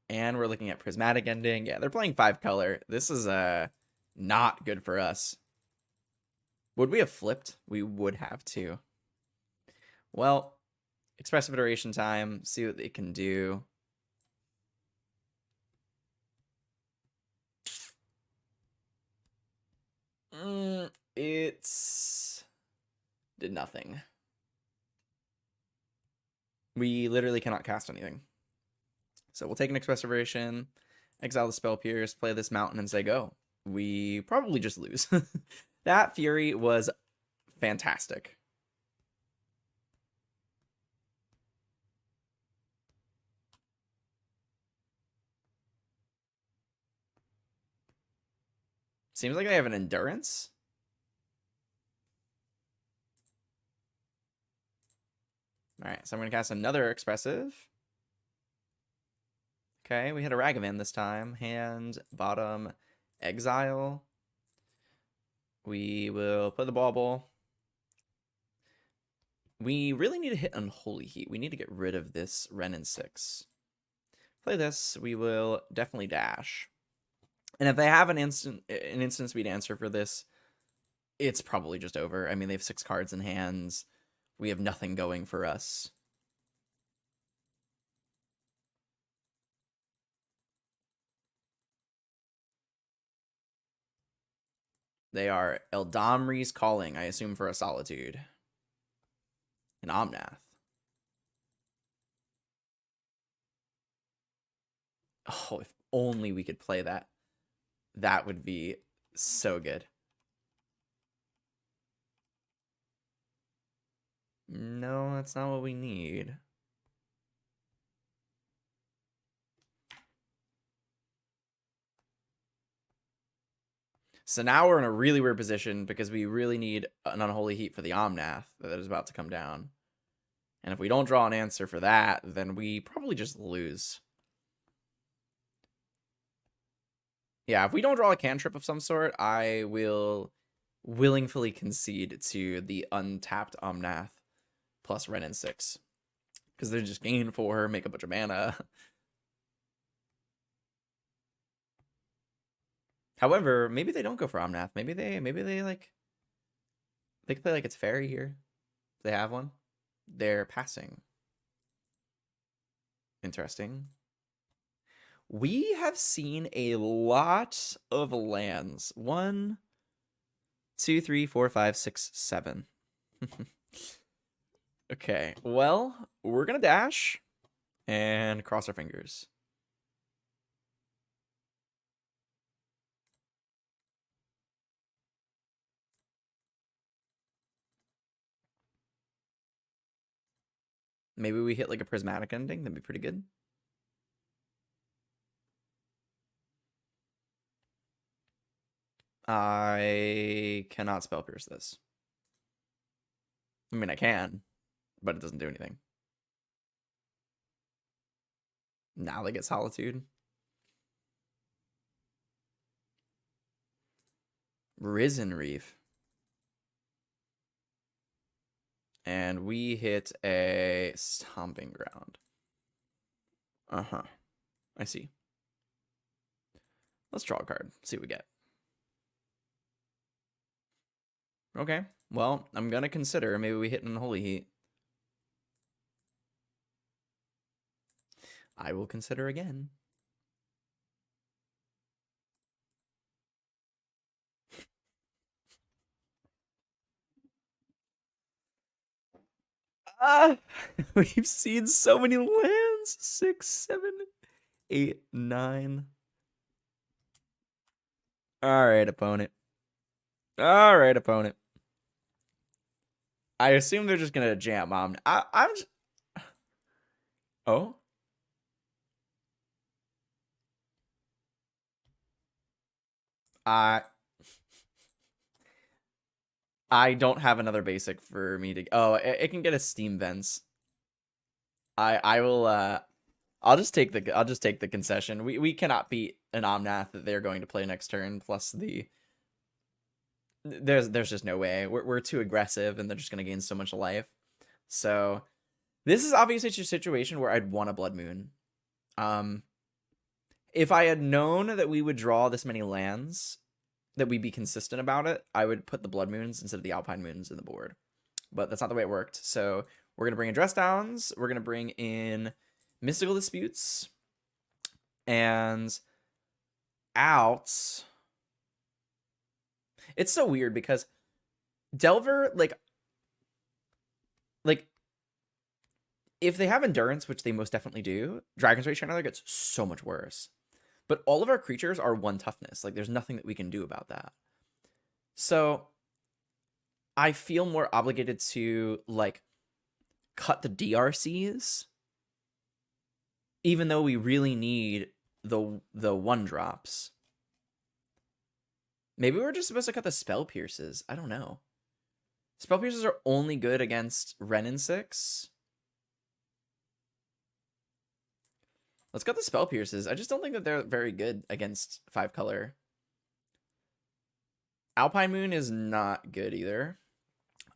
And we're looking at Prismatic Ending. Yeah, they're playing 5 color. This is not good for us. Would we have flipped? We would have to. Well, expressive iteration time. See what they can do. did nothing. We literally cannot cast anything. So we'll take an Expressiveration, exile the Spell Pierce, play this mountain, and say go. We probably just lose. That Fury was fantastic. Seems like they have an Endurance. All right, so I'm going to cast another Expressive. Okay, we hit a Ragavan this time. Hand, bottom, exile. We will play the Bauble. We really need to hit Unholy Heat. We need to get rid of this Wrenn and 6. Play this. We will definitely dash. And if they have an instant speed answer for this, it's probably just over. I mean, they have 6 cards in hands. We have nothing going for us. They are Eldamri's Calling, I assume, for a Solitude. An Omnath. Oh, if only we could play that. That would be so good. No, that's not what we need. So now we're in a really weird position because we really need an Unholy Heat for the Omnath that is about to come down. And if we don't draw an answer for that, then we probably just lose. Yeah, if we don't draw a cantrip of some sort, I will willingly concede to the untapped Omnath plus Wrenn and 6. Because they're just gain 4, make a bunch of mana. However, maybe they don't go for Omnath. Maybe they like they could play like it's fairy here. If they have one. They're passing. Interesting. We have seen a lot of lands. 1, 2, 3, 4, 5, 6, 7. Okay, well, we're gonna dash and cross our fingers. Maybe we hit like a prismatic ending. That'd be pretty good. I cannot spell pierce this. I mean, I can, but it doesn't do anything. Now they get Solitude. Risen Reef. And we hit a Stomping Ground. Uh-huh. I see. Let's draw a card. See what we get. Okay. Well, I'm going to consider maybe we hit an Unholy Heat. I will consider again. We've seen so many lands. 6, 7, 8, 9. All right, opponent. All right, opponent. I assume they're just gonna jam Mom. I'm just... Oh? I don't have another basic for me to... Oh, it can get a Steam Vents. I will I'll just take the concession. We cannot beat an Omnath that they're going to play next turn, plus the there's just no way. We're too aggressive and they're just gonna gain so much life. So this is obviously a situation where I'd want a Blood Moon. If I had known that we would draw this many lands, that we'd be consistent about it, I would put the Blood Moons instead of the Alpine Moons in the board. But that's not the way it worked. So we're gonna bring in Dress Downs, we're gonna bring in Mystical Disputes, and out. It's so weird because Delver, like, like, if they have endurance, which they most definitely do, Dragon's Rage Channeler gets so much worse. But all of our creatures are 1 toughness. Like, there's nothing that we can do about that. So I feel more obligated to, like, cut the DRCs, even though we really need the 1-drops. Maybe we're just supposed to cut the Spell Pierces. I don't know. Spell Pierces are only good against Ren and 6. Let's cut the Spell Pierces. I just don't think that they're very good against 5-color. Alpine Moon is not good either.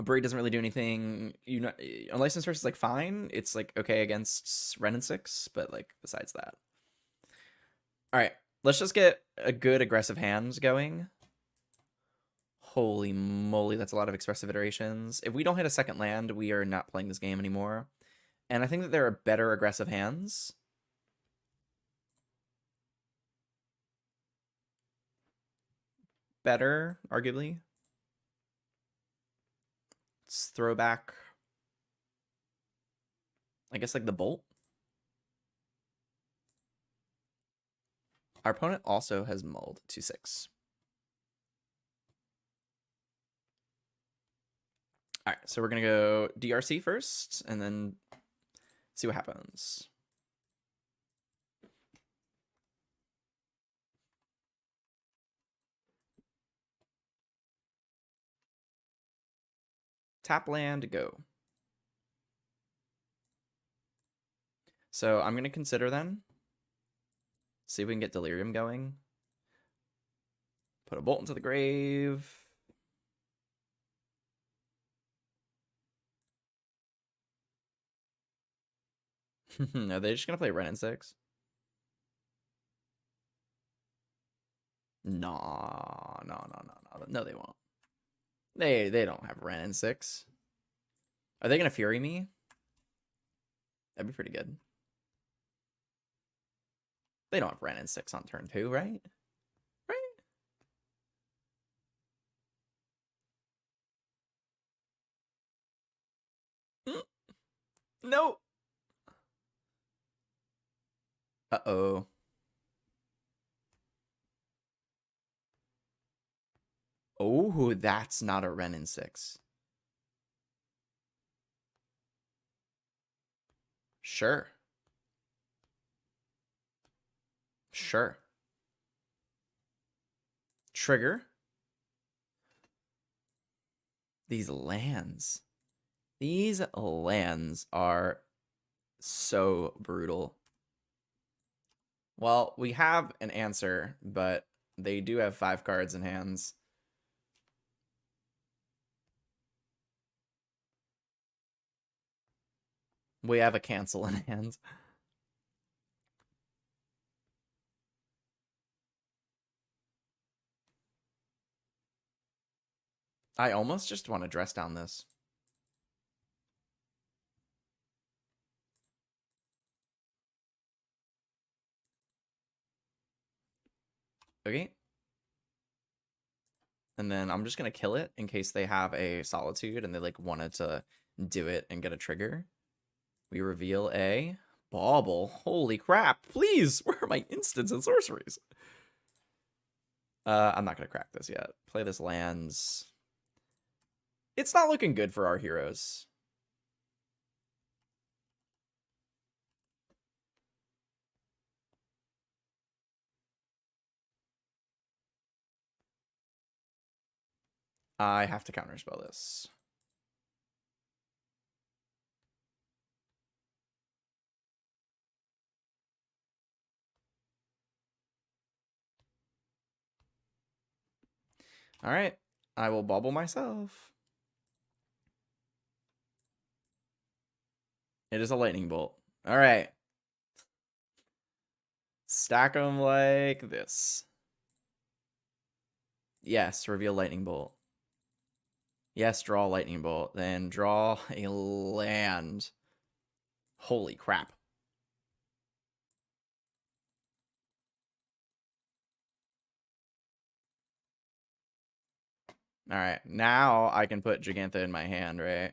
Braid doesn't really do anything. You know, Unlicensed Source is like fine. It's like okay against Ren and 6, but like besides that. All right, let's just get a good aggressive hand going. Holy moly, that's a lot of expressive iterations. If we don't hit a second land, we are not playing this game anymore. And I think that there are better aggressive hands. Better, arguably. Let's throw back, I guess, like the Bolt. Our opponent also has mulled 2/6. All right, so we're going to go DRC first, and then see what happens. Tap land, go. So I'm going to consider then. See if we can get Delirium going. Put a Bolt into the grave. Are they just going to play Ren and 6? No, they won't. They don't have Ren and 6. Are they going to Fury me? That'd be pretty good. They don't have Ren and 6 on turn 2, right? Right? No. Uh-oh. Oh, that's not a Ren and 6. Sure. Sure. Trigger. These lands. These lands are so brutal. Well, we have an answer, but they do have 5 cards in hands. We have a cancel in hand. I almost just want to dress down this. Okay. And then I'm just going to kill it in case they have a Solitude and they like wanted to do it and get a trigger. We reveal a Bauble. Holy crap. Please, where are my instants and sorceries? I'm not going to crack this yet. Play this lands. It's not looking good for our heroes. I have to counterspell this. All right. I will Bauble myself. It is a Lightning Bolt. All right. Stack them like this. Yes, reveal Lightning Bolt. Yes, draw Lightning Bolt. Then draw a land. Holy crap. All right, now I can put Gigantha in my hand, right?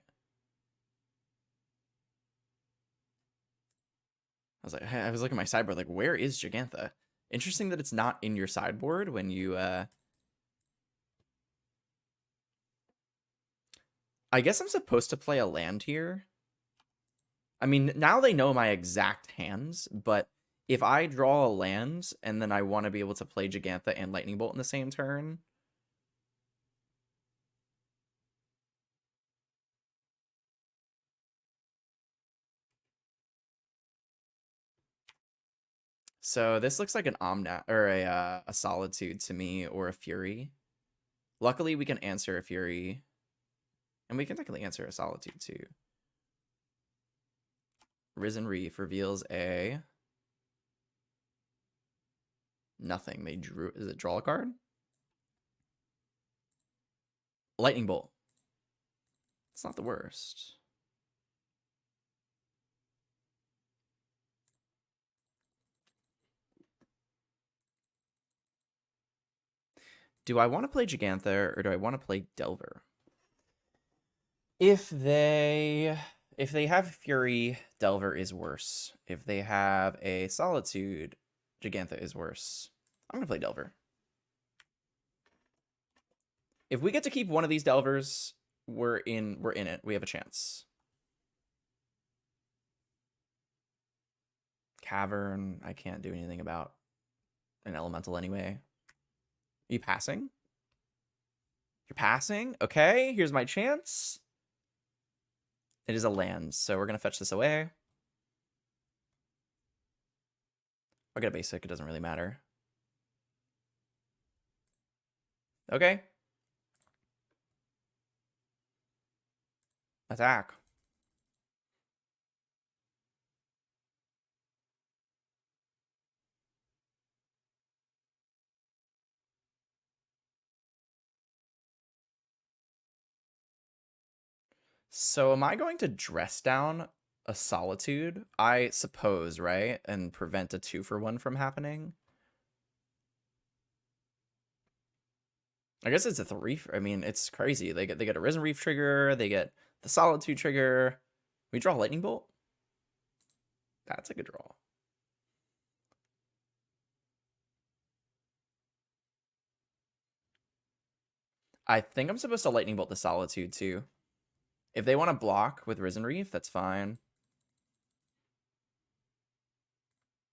I was looking at my sideboard, like, where is Gigantha? Interesting that it's not in your sideboard when you, I guess I'm supposed to play a land here. I mean, now they know my exact hands, but if I draw a land and then I want to be able to play Gigantha and Lightning Bolt in the same turn. So this looks like an Omnat or a Solitude to me, or a Fury. Luckily, we can answer a Fury, and we can technically answer a Solitude too. Risen Reef reveals a nothing. They drew. Is it draw a card? Lightning Bolt. It's not the worst. Do I want to play Gigantha or do I want to play Delver? If they have Fury, Delver is worse. If they have a Solitude, Gigantha is worse. I'm gonna play Delver. If we get to keep one of these Delvers, we're in it. We have a chance. Cavern, I can't do anything about an elemental anyway. Are you passing? You're passing? Okay, here's my chance. It is a land, so we're going to fetch this away. I'll get a basic, it doesn't really matter. Okay. Attack. So am I going to dress down a Solitude? I suppose, right? And prevent a 2-for-1 from happening? I guess it's a 3. I mean, it's crazy. They get a Risen Reef trigger. They get the Solitude trigger. We draw Lightning Bolt. That's a good draw. I think I'm supposed to Lightning Bolt the Solitude too. If they want to block with Risen Reef, that's fine.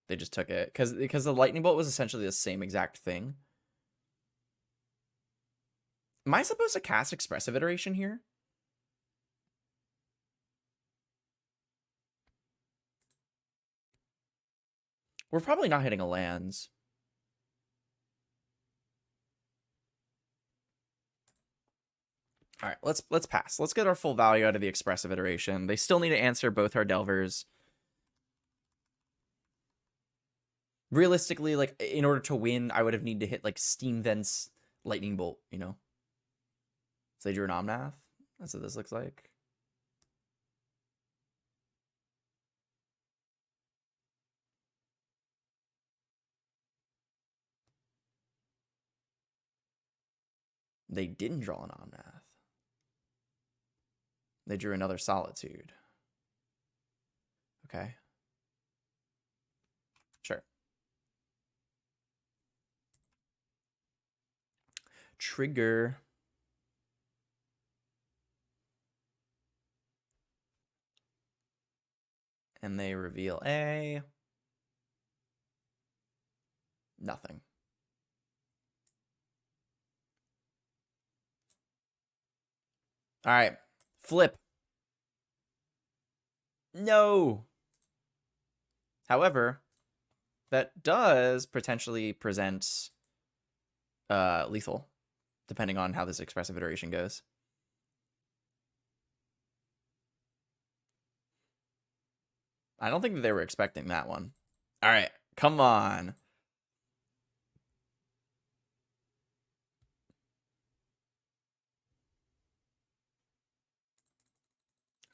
They just took it because the Lightning Bolt was essentially the same exact thing. Am I supposed to cast Expressive Iteration here? We're probably not hitting a lands. All right, let's pass. Let's get our full value out of the Expressive Iteration. They still need to answer both our Delvers. Realistically, like, in order to win, I would have needed to hit, like, Steam Vents, Lightning Bolt, you know? So they drew an Omnath. That's what this looks like. They didn't draw an Omnath. They drew another Solitude. Okay. Sure. Trigger. And they reveal a nothing. All right. Flip. No. However, that does potentially present lethal, depending on how this Expressive Iteration goes. I don't think that they were expecting that one. All right, come on.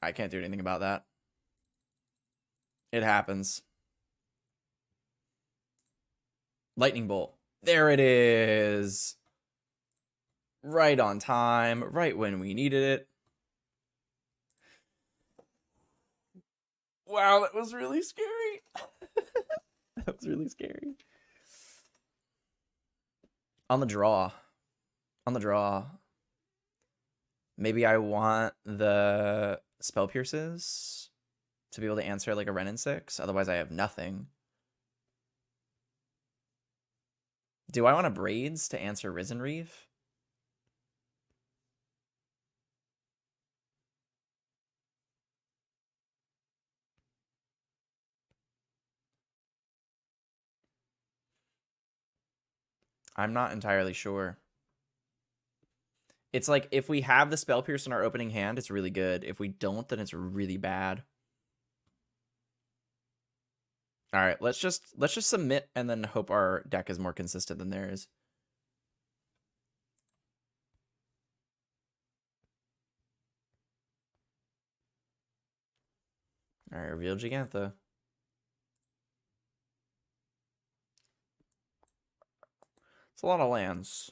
I can't do anything about that. It happens. Lightning Bolt. There it is. Right on time, right when we needed it. Wow, that was really scary. That was really scary. On the draw. On the draw. Maybe I want the Spell Pierces to be able to answer like a Wrenn and 6. Otherwise, I have nothing. Do I want a Braids to answer Risen Reef? I'm not entirely sure. It's like if we have the Spell Pierce in our opening hand, it's really good. If we don't, then it's really bad. All right, let's just submit and then hope our deck is more consistent than theirs. All right, reveal Gigantha. It's a lot of lands.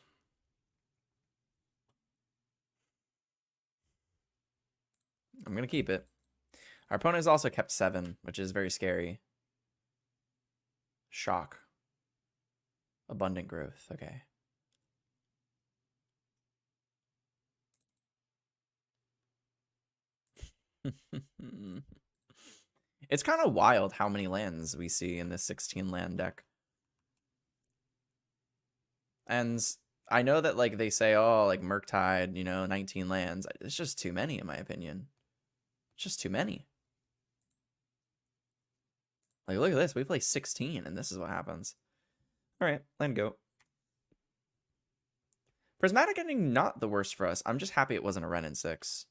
I'm gonna keep it. Our opponent has also kept 7, which is very scary. Shock. Abundant growth. Okay. It's kind of wild how many lands we see in this 16 land deck. And I know that like they say, oh, like Murktide, 19 lands. It's just too many in my opinion. It's just too many. Like, look at this. We play 16, and this is what happens. All right, land go. Prismatic Ending, not the worst for us. I'm just happy it wasn't a Wrenn and 6.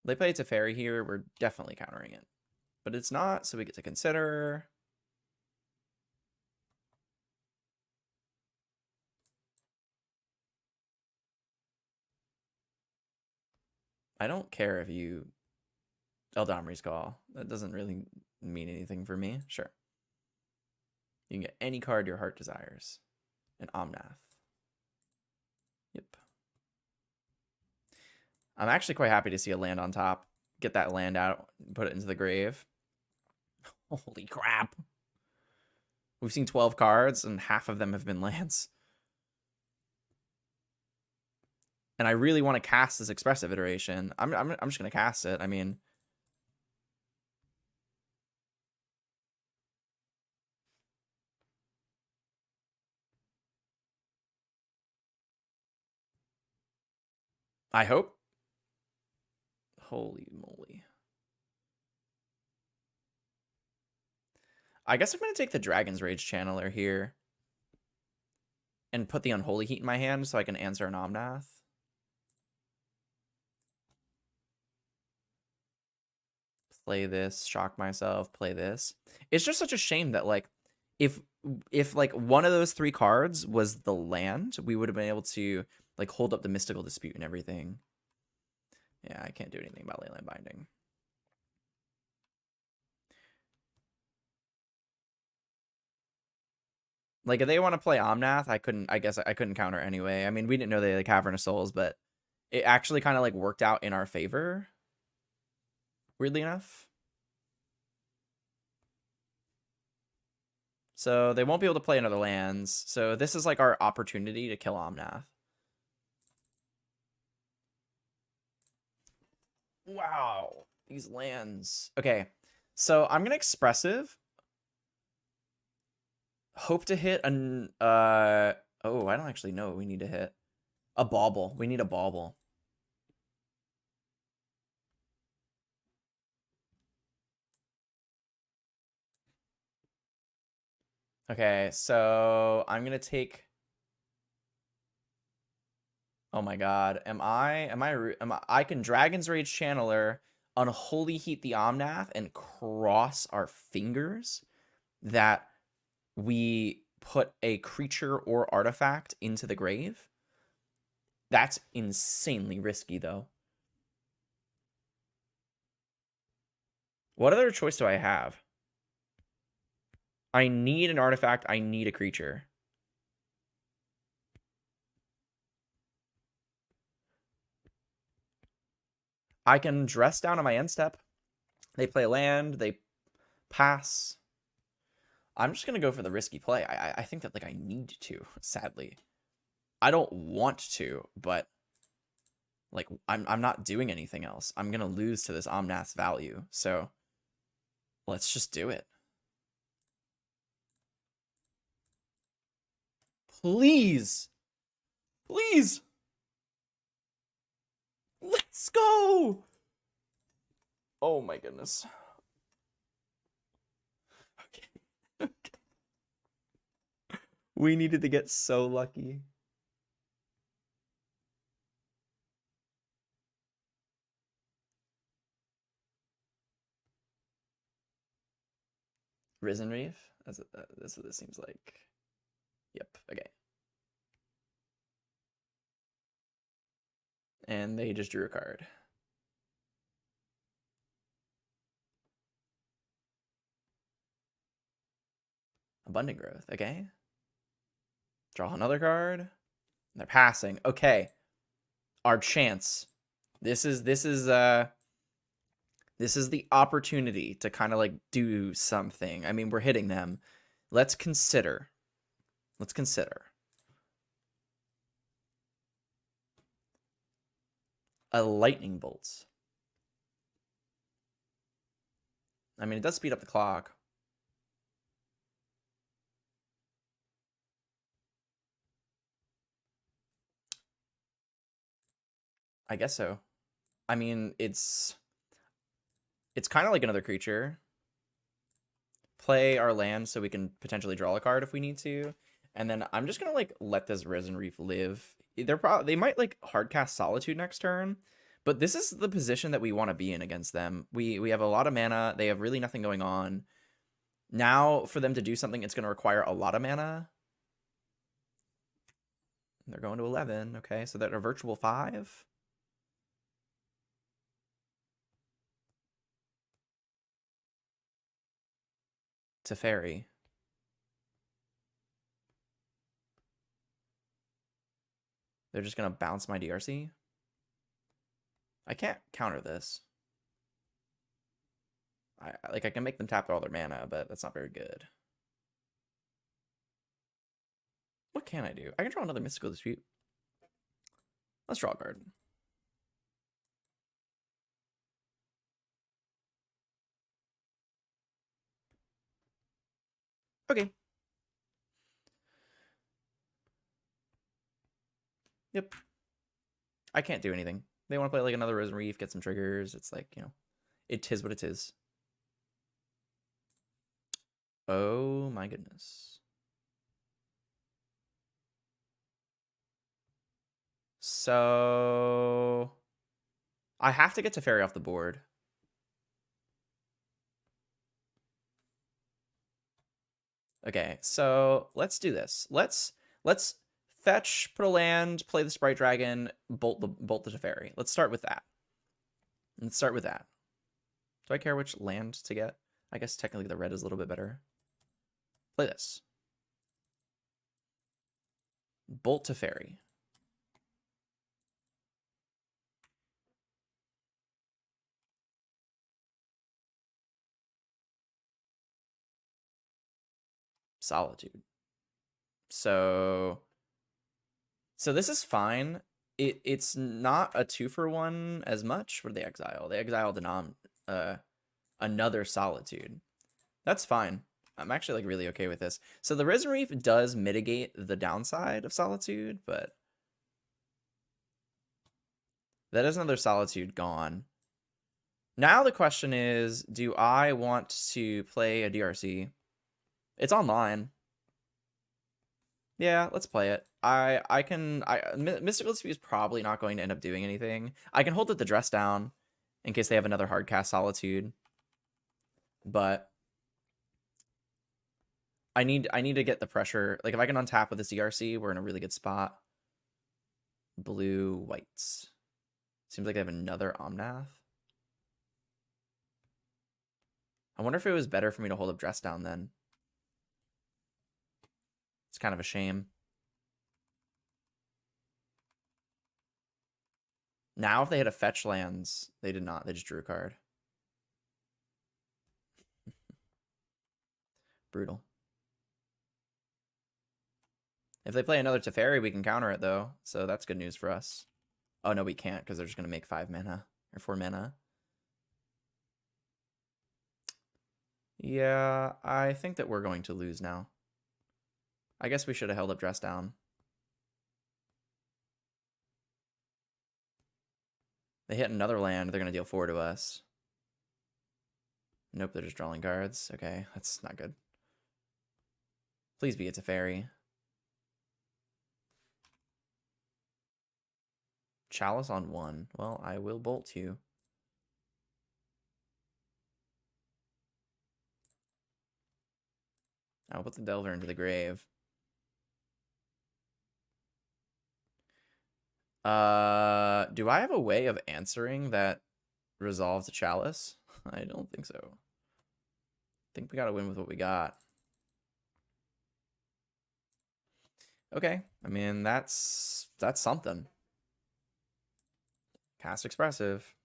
They play Teferi here. We're definitely countering it. But it's not, so we get to consider. I don't care if you Eldamri's Call. That doesn't really mean anything for me. Sure. You can get any card your heart desires. An Omnath. Yep. I'm actually quite happy to see a land on top. Get that land out, put it into the grave. Holy crap. We've seen 12 cards, and half of them have been lands. And I really want to cast this Expressive Iteration. I'm just going to cast it. I mean, I hope. Holy moly. I guess I'm going to take the Dragon's Rage Channeler here and put the Unholy Heat in my hand so I can answer an Omnath. Play this, shock myself, play this. It's just such a shame that like if like one of those 3 cards was the land, we would have been able to like hold up the Mystical Dispute and everything. Yeah, I can't do anything about Leyland Binding. Like if they want to play Omnath, I guess I couldn't counter anyway. I mean, we didn't know they had Cavern of Souls, but it actually kind of like worked out in our favor. Weirdly enough. So they won't be able to play in other lands. So this is like our opportunity to kill Omnath. Wow. These lands. Okay. So I'm going to Expressive. Hope to hit an... oh, I don't actually know what we need to hit. A Bauble. We need a Bauble. Okay, so I'm going to take... Oh my god. I can Dragon's Rage Channeler, Unholy Heat the Omnath, and cross our fingers that we put a creature or artifact into the grave. That's insanely risky, though. What other choice do I have? I need an artifact. I need a creature. I can dress down on my end step. They play land, they pass. I'm just gonna go for the risky play. I think that like I need to, sadly. I don't want to, but like I'm not doing anything else. I'm gonna lose to this Omnath's value, so let's just do it. Please! Please! Let's go! Oh my goodness. Okay. We needed to get so lucky. Risen Reef? That's what this seems like. Yep, okay. And they just drew a card. Abundant Growth, okay. Draw another card. They're passing. Okay. Our chance. This is the opportunity to kind of like do something. I mean, we're hitting them. Let's consider. A lightning bolt. I mean, it does speed up the clock. I guess so. I mean, it's kind of like another creature. Play our land so we can potentially draw a card if we need to. And then I'm just gonna like let this Risen Reef live. They might like hardcast Solitude next turn, but this is the position that we want to be in against them. We have a lot of mana. They have really nothing going on. Now for them to do something, it's gonna require a lot of mana. They're going to 11. Okay, so they're a virtual 5. Teferi. They're just gonna bounce my DRC. I can't counter this. I can make them tap all their mana, but that's not very good. What can I do? I can draw another Mystical Dispute. Let's draw a card. Okay. Yep. I can't do anything. They want to play like another Risen Reef, get some triggers. It's like, you know, it is what it is. Oh my goodness. So I have to get Teferi off the board. Okay, so let's do this. Let's fetch, put a land, play the Sprite Dragon, bolt the Teferi. Let's start with that. Do I care which land to get? I guess technically the red is a little bit better. Play this. Bolt Teferi. Solitude. So this is fine. It's not a 2-for-1 as much. What did they exile? They exiled another Solitude. That's fine. I'm actually like really okay with this. So the Risen Reef does mitigate the downside of Solitude, but that is another Solitude gone. Now the question is, do I want to play a DRC? It's online. Yeah, let's play it. Mystical Dispute is probably not going to end up doing anything. I can hold it the dress down in case they have another hardcast Solitude. But I need to get the pressure. Like if I can untap with this DRC, we're in a really good spot. Blue, whites. Seems like they have another Omnath. I wonder if it was better for me to hold up dress down then. It's kind of a shame. Now if they hit a fetch lands, they did not. They just drew a card. Brutal. If they play another Teferi, we can counter it, though. So that's good news for us. Oh, no, we can't, because they're just going to make 5 mana. Or 4 mana. Yeah, I think that we're going to lose now. I guess we should have held up Dress Down. They hit another land, they're going to deal 4 to us. Nope, they're just drawing cards. Okay, that's not good. Please be a Teferi. Chalice on 1. Well, I will bolt you. I'll put the Delver into the grave. Do I have a way of answering that resolves the Chalice? I don't think so. I think we gotta win with what we got. Okay, I mean, that's something. Cast Expressive.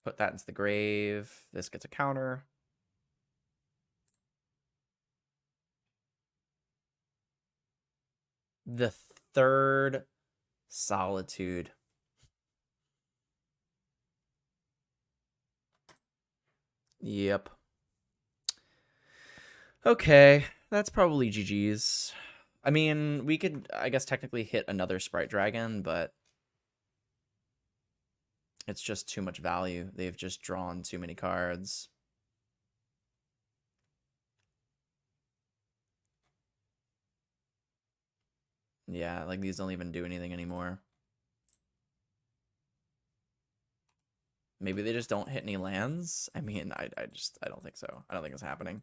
Put that into the grave. This gets a counter. The third Solitude. Yep. Okay, that's probably GG's. I mean, we could, I guess, technically hit another Sprite Dragon, but it's just too much value. They've just drawn too many cards. Yeah, like these don't even do anything anymore. Maybe they just don't hit any lands. I mean, I don't think so. I don't think it's happening.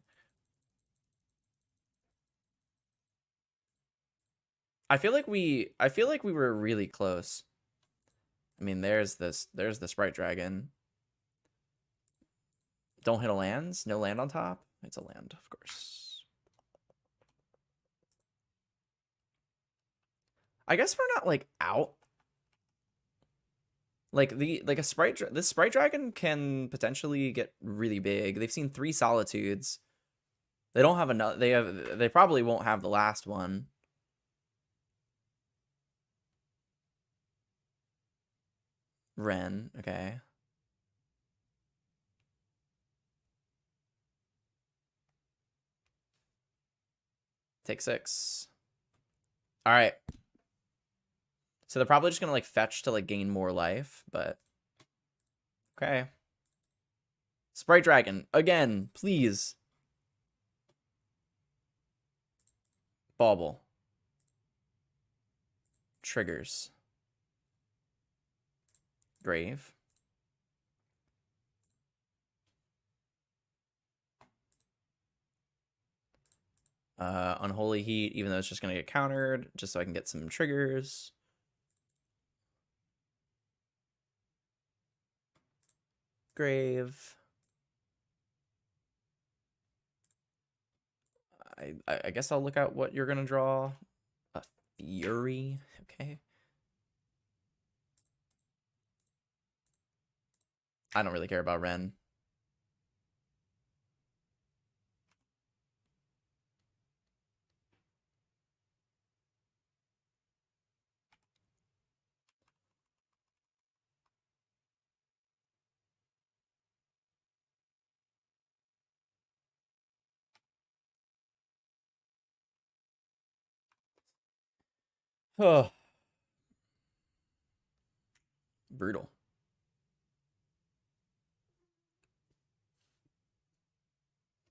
I feel like we were really close. I mean, there's the Sprite Dragon. Don't hit a lands? No land on top? It's a land, of course. I guess we're not like out. Like this Sprite Dragon can potentially get really big. They've seen 3 Solitudes. They don't have enough. They probably won't have the last one. Ren, okay. Take 6. All right. So they're probably just gonna like fetch to like gain more life, but okay. Sprite Dragon again, please. Bauble. Triggers. Grave. Unholy Heat, even though it's just gonna get countered, just so I can get some triggers. Grave. I guess I'll look out what you're gonna draw. A Fury, okay. I don't really care about Ren. Oh. Brutal.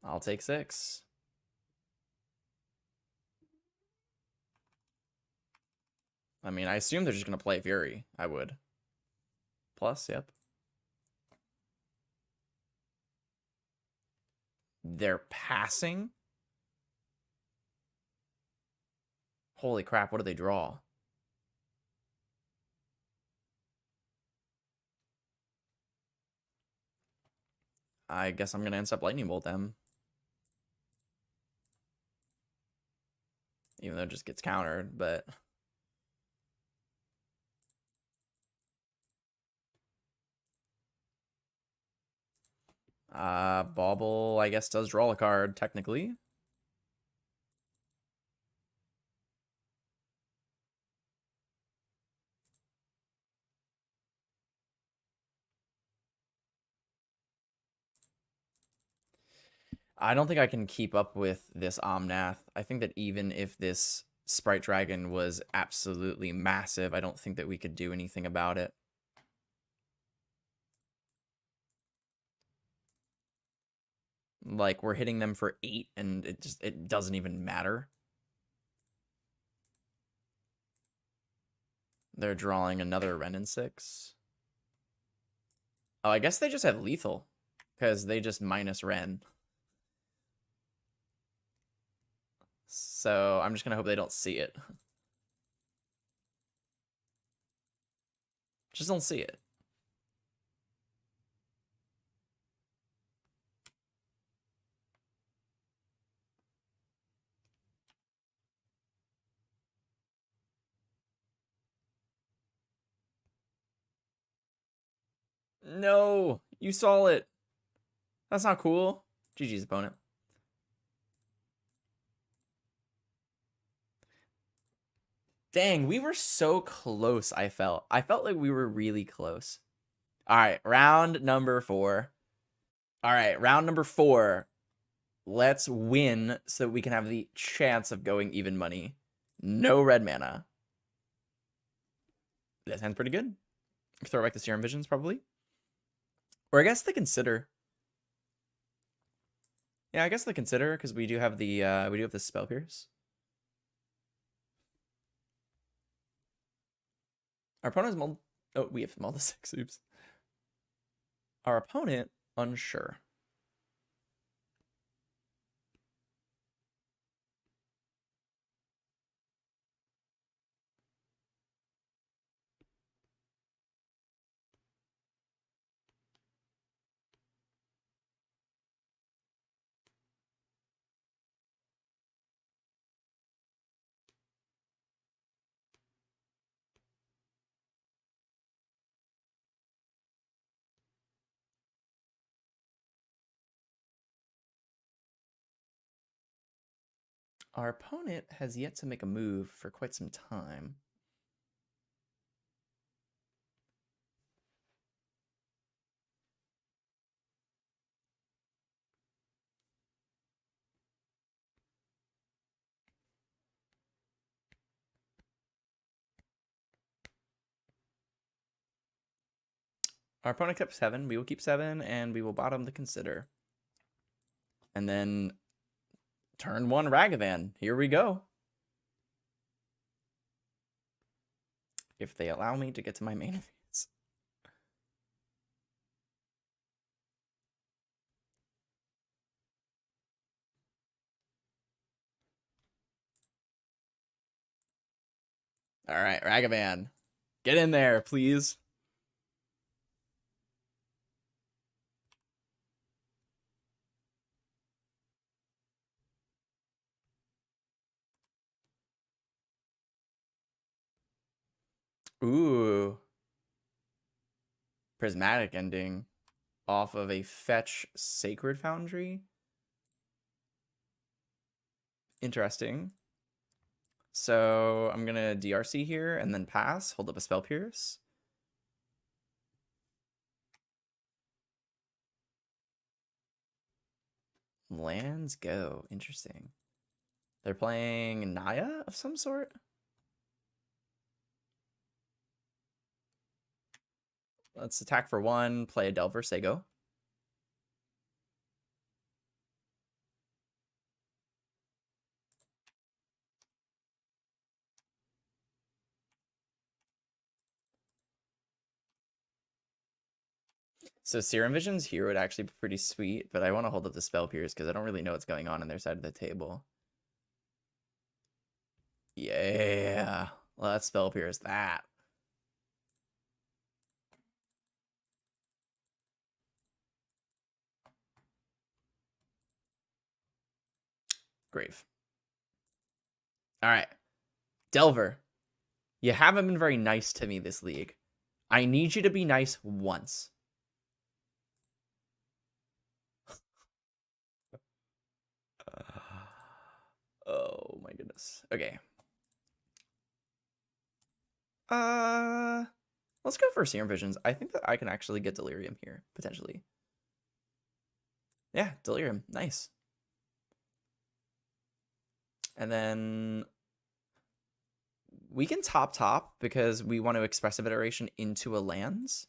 I'll take 6. I mean, I assume they're just gonna play Fury. I would. Plus, yep. They're passing? Holy crap, what do they draw? I guess I'm gonna end up Lightning Bolt them. even though it just gets countered, but... Bauble, I guess, does draw a card, technically. I don't think I can keep up with this Omnath. I think that even if this Sprite Dragon was absolutely massive, I don't think that we could do anything about it. Like, we're hitting them for 8, and it doesn't even matter. They're drawing another Ren and 6. Oh, I guess they just have lethal, because they just minus Ren. So I'm just gonna hope they don't see it. Just don't see it. No, you saw it. That's not cool. GG's opponent. Dang, we were so close, I felt. I felt like we were really close. All right, round number 4. All right, round number 4. Let's win so we can have the chance of going even money. No red mana. That sounds pretty good. Throw back the Serum Visions, probably. Or I guess the Consider. Yeah, I guess the Consider, because we do have the Spell Pierce. Our opponent's oh, we have Mull the 6. Oops. Our opponent, unsure. Our opponent has yet to make a move for quite some time. Our opponent kept 7. We will keep 7, and we will bottom the Consider. And then turn 1 Ragavan. Here we go. If they allow me to get to my main phase. All right, Ragavan. Get in there, please. Ooh. Prismatic Ending off of a fetch Sacred Foundry. Interesting. So I'm going to DRC here and then pass. Hold up a Spell Pierce. Lands go. Interesting. They're playing Naya of some sort. Let's attack for 1, play a Delver, say go. So Serum Visions here would actually be pretty sweet, but I want to hold up the Spell Pierce because I don't really know what's going on their side of the table. Yeah. Let's Spell Pierce that. Grave. All right. Delver, you haven't been very nice to me this league. I need you to be nice once. Oh my goodness. Okay. Let's go for Serum Visions. I think that I can actually get Delirium here, potentially. Yeah, Delirium. Nice. And then we can top because we want to Expressive Iteration into a lands.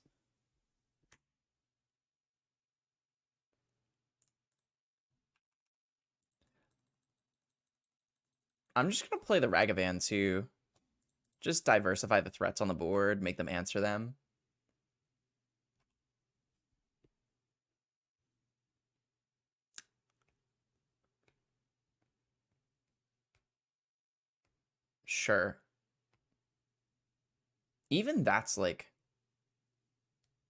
I'm just going to play the Ragavan too. Just diversify the threats on the board, make them answer them. Sure. Even that's like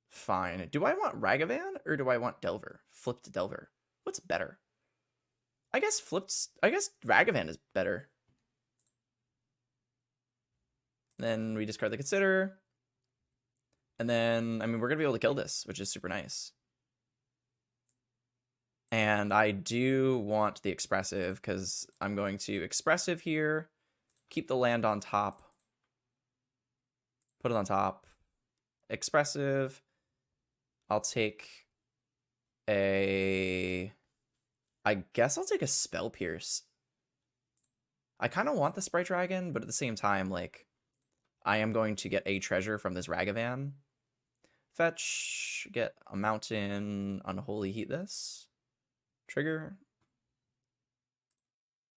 fine. Do I want Ragavan or do I want Delver? Flipped Delver. What's better? I guess Ragavan is better. Then we discard the Consider. And then, I mean, we're going to be able to kill this, which is super nice. And I do want the Expressive because I'm going to Expressive here. Keep the land on top. Put it on top. Expressive. I'll take I guess I'll take a Spell Pierce. I kind of want the Sprite Dragon, but at the same time, like, I am going to get a treasure from this Ragavan. Fetch, get a mountain, Unholy Heat this. Trigger.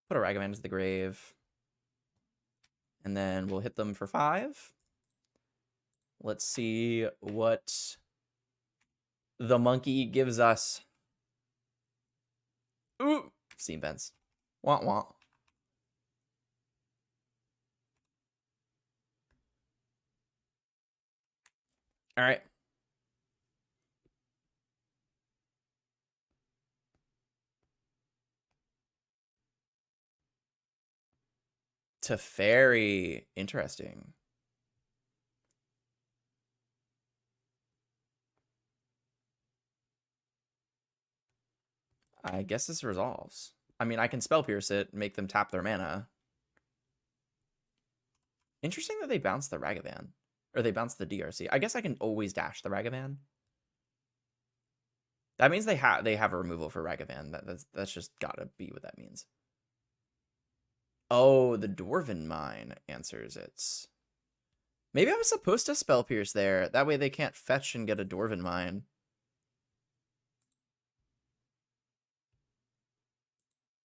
Put a Ragavan into the grave. And then we'll hit them for 5. Let's see what the monkey gives us. Ooh! Steam Vents. Wah wah. Alright. Teferi. Interesting. I guess this resolves. I mean, I can Spell Pierce it, make them tap their mana. Interesting that they bounce the Ragavan. Or they bounce the DRC. I guess I can always dash the Ragavan. That means they have a removal for Ragavan. That's just gotta be what that means. Oh, the Dwarven Mine answers it. Maybe I was supposed to Spell Pierce there. That way they can't fetch and get a Dwarven Mine.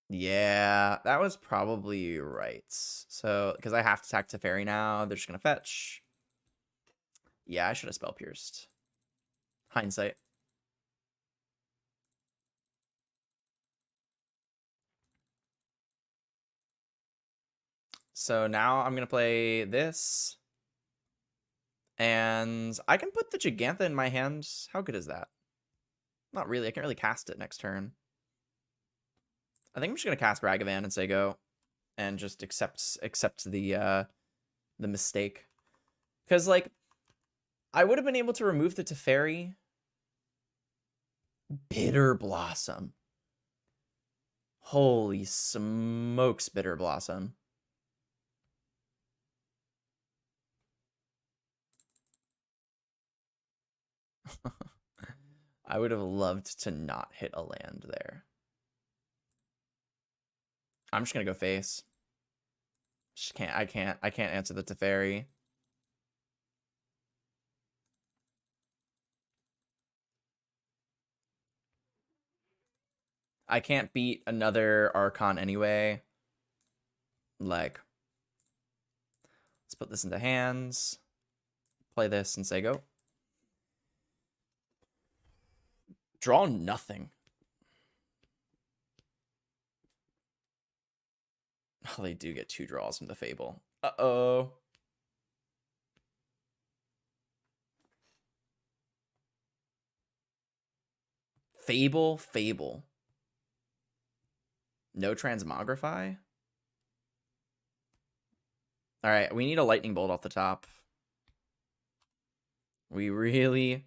Yeah, that was probably right. So, because I have to attack Teferi now, they're just going to fetch. Yeah, I should have Spell Pierced. Hindsight. So now I'm going to play this. And I can put the Gigantha in my hand. How good is that? Not really. I can't really cast it next turn. I think I'm just going to cast Ragavan and say go. And just accept the mistake. Because, like, I would have been able to remove the Teferi. Bitter Blossom. Holy smokes, Bitter Blossom. I would have loved to not hit a land there. I'm just gonna go face. Just can't. I can't answer the Teferi. I can't beat another Archon anyway. Like, let's put this into hands. Play this and say go. Draw nothing. Oh, they do get 2 draws from the Fable. Uh-oh. Fable. No Transmogrify? All right, we need a lightning bolt off the top. We really,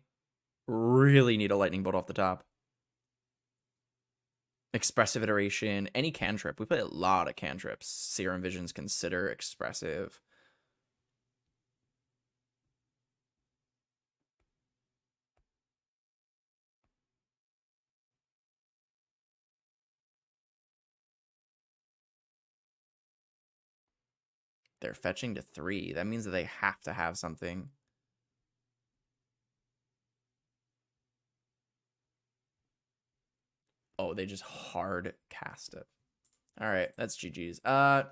really need a lightning bolt off the top. Expressive iteration, any cantrip. We play a lot of cantrips. Serum Visions, consider expressive. They're fetching to 3. That means that they have to have something. Oh, they just hard cast it. All right, that's GG's.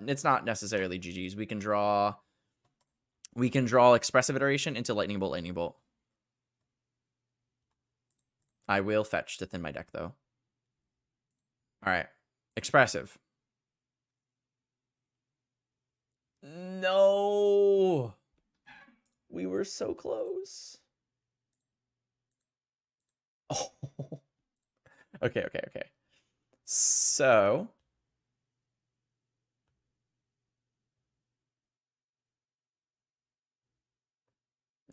It's not necessarily GG's. We can draw expressive iteration into lightning bolt, lightning bolt. I will fetch to thin my deck though. All right, expressive. No, we were so close. Oh, okay. So,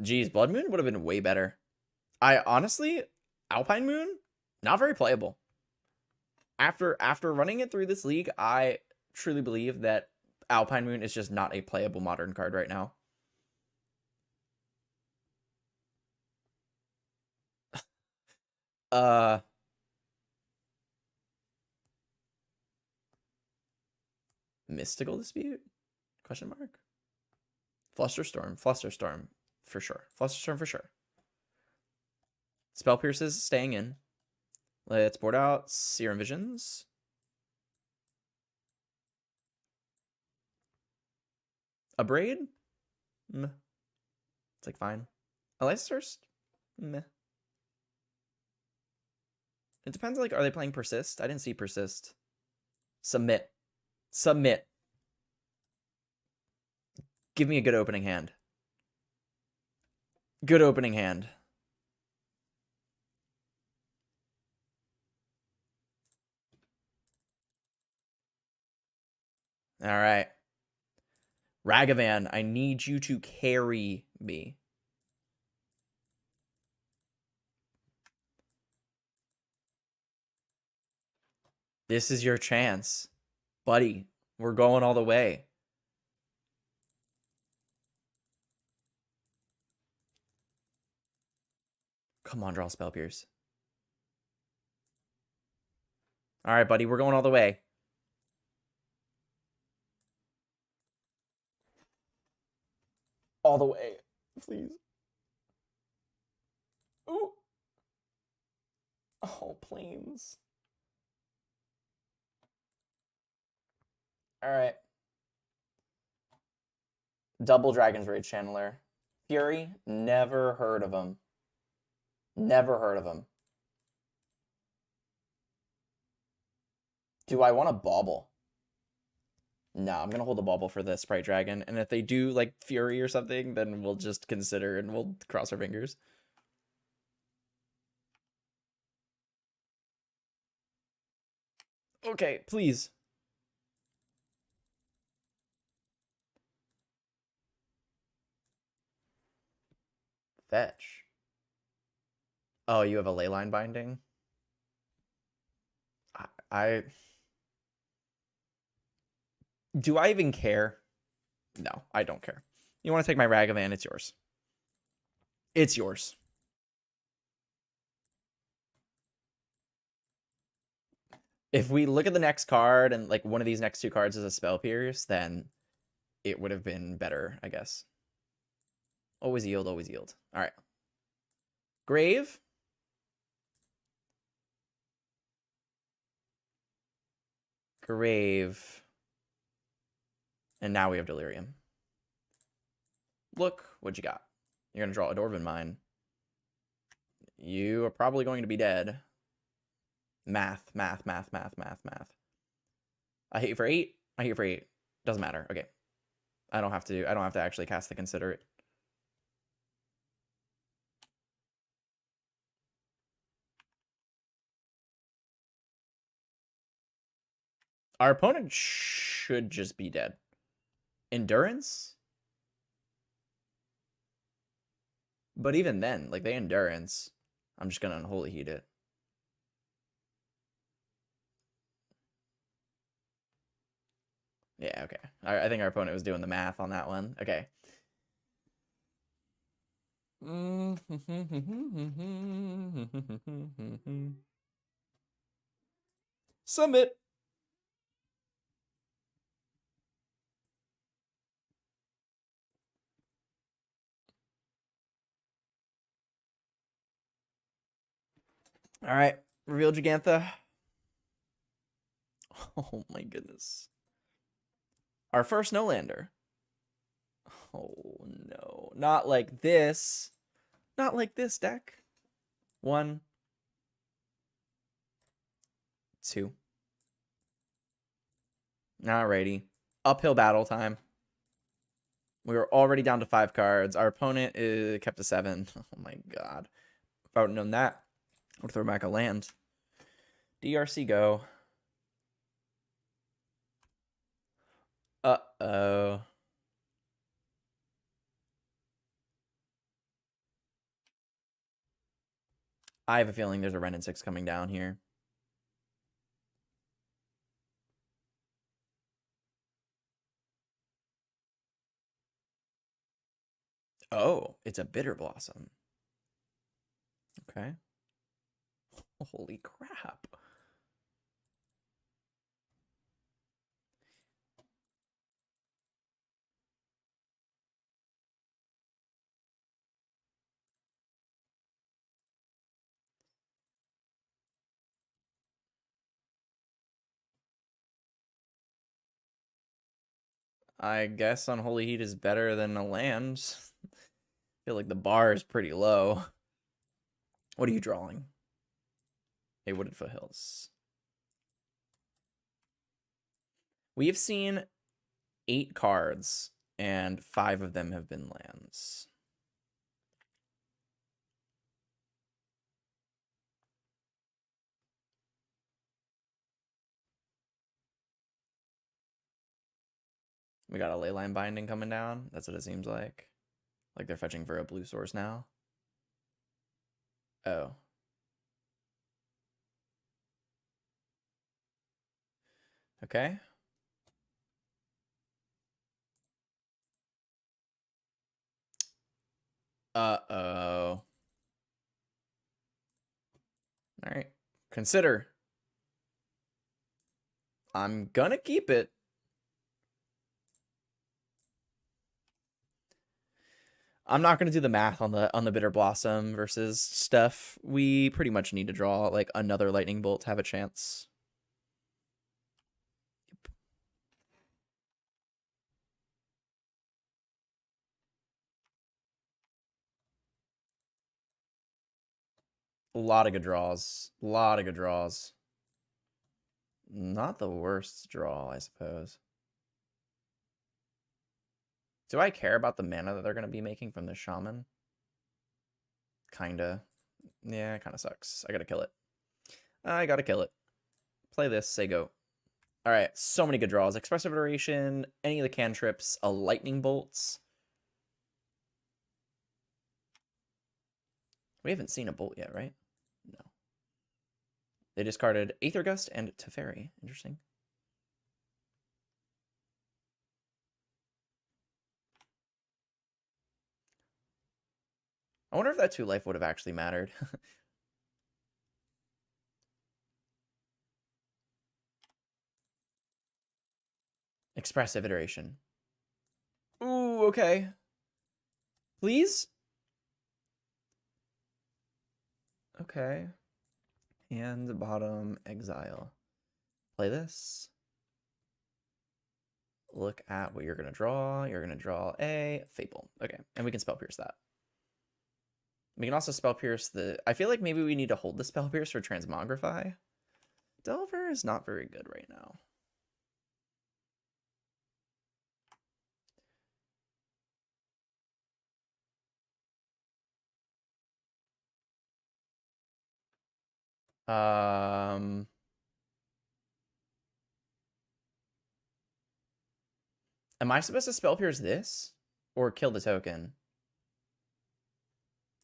geez, Blood Moon would have been way better. I honestly, Alpine Moon, not very playable. After running it through this league, I truly believe that Alpine Moon is just not a playable modern card right now. Mystical Dispute? Question mark? Flusterstorm for sure. Flusterstorm for sure. Spell Pierces staying in. Let's board out Serum Visions. A Braid? Meh. It's like fine. Elias Thirst? Meh. It depends, like, are they playing Persist? I didn't see Persist. Submit. Give me a good opening hand. Good opening hand. All right. Ragavan, I need you to carry me. This is your chance. Buddy, we're going all the way. Come on, draw Spell Pierce. All right, buddy, we're going all the way. All the way, please. Ooh. Oh, planes. All right. Double Dragon's Rage Channeler. Fury, never heard of him. Never heard of him. Do I want to bauble? No, I'm gonna hold the bauble for the Sprite Dragon, and if they do like Fury or something, then we'll just consider and we'll cross our fingers. Okay, please. Fetch. Oh, you have a Leyline Binding? I do I even care? No, I don't care. You want to take my Ragavan, it's yours. It's yours. If we look at the next card and like one of these next two cards is a Spell Pierce, then it would have been better, I guess. Always yield, always yield. All right. Grave. Grave. And now we have Delirium. Look what you got. You're going to draw a Dwarven Mine. You are probably going to be dead. Math. I hit you for 8. I hit you for 8. Doesn't matter. Okay. I don't have to actually cast the Consider It. Our opponent should just be dead. Endurance? But even then, like they endurance, I'm just gonna unholy heat it. Yeah, okay. I think our opponent was doing the math on that one. Okay. Submit. All right. Reveal Gigantha. Oh my goodness. Our first no lander. Oh no. Not like this. Not like this deck. 1, 2. Alrighty. Uphill battle time. We were already down to 5 cards. Our opponent kept to 7. Oh my god. If I would have known that, I would throw back a land. DRC go. Uh-oh. I have a feeling there's a Ren and 6 coming down here. Oh, it's a Bitter Blossom. Okay. Holy crap. I guess Unholy Heat is better than a land. I feel like the bar is pretty low. What are you drawing? A Wooded Foothills. We have seen 8 cards, and 5 of them have been lands. We got a Leyline Binding coming down. That's what it seems like. Like they're fetching for a blue source now. Oh. Okay. Uh-oh. All right. Consider. I'm gonna keep it. I'm not gonna do the math on the Bitter Blossom versus stuff. We pretty much need to draw like another Lightning Bolt to have a chance. Yep. A lot of good draws. A lot of good draws. Not the worst draw, I suppose. Do I care about the mana that they're going to be making from this Shaman? Kinda. Yeah, it kind of sucks. I gotta kill it. I gotta kill it. Play this, say go. Alright, so many good draws. Expressive Iteration, any of the cantrips, a Lightning Bolts. We haven't seen a Bolt yet, right? No. They discarded Aether Gust and Teferi. Interesting. I wonder if that 2 life would have actually mattered. Expressive Iteration. Ooh, okay. Please? Okay. And bottom exile. Play this. Look at what you're going to draw. You're going to draw a Fable. Okay, and we can Spell Pierce that. We can also Spell Pierce the... I feel like maybe we need to hold the Spell Pierce for Transmogrify. Delver is not very good right now. Am I supposed to Spell Pierce this? Or kill the token?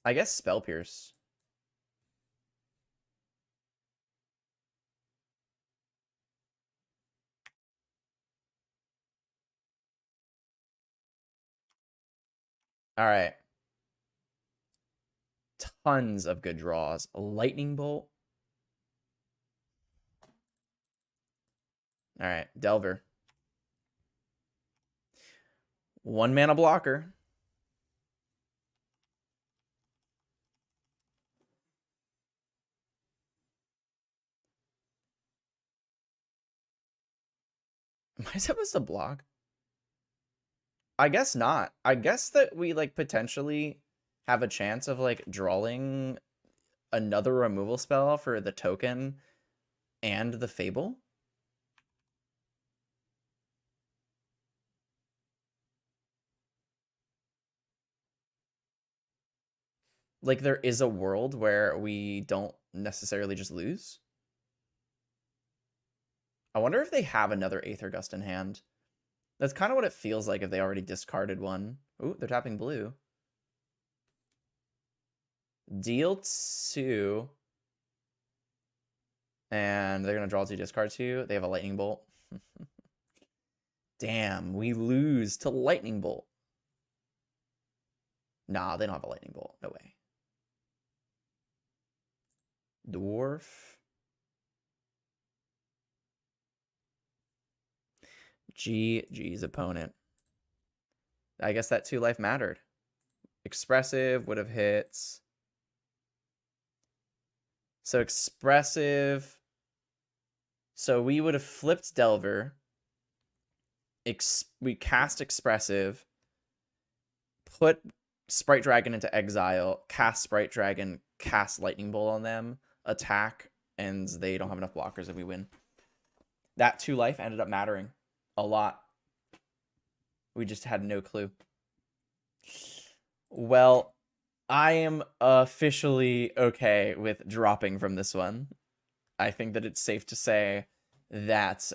I guess Spell Pierce. All right. Tons of good draws. A Lightning Bolt. All right, Delver. 1 mana blocker. Am I supposed to block? I guess not. I guess that we like potentially have a chance of like drawing another removal spell for the token and the Fable. Like there is a world where we don't necessarily just lose. I wonder if they have another Aether Gust in hand. That's kind of what it feels like if they already discarded one. Ooh, they're tapping blue. Deal 2. And they're going to draw 2, discard 2. They have a Lightning Bolt. Damn, we lose to Lightning Bolt. Nah, they don't have a Lightning Bolt. No way. Dwarf. GG's opponent. I guess that 2 life mattered. Expressive would have hit. So expressive. So we would have flipped Delver. We cast expressive. Put Sprite Dragon into exile. Cast Sprite Dragon. Cast Lightning Bolt on them. Attack. And they don't have enough blockers if we win. That 2 life ended up mattering a lot. We just had no clue. Well, I am officially okay with dropping from this one. I think that it's safe to say that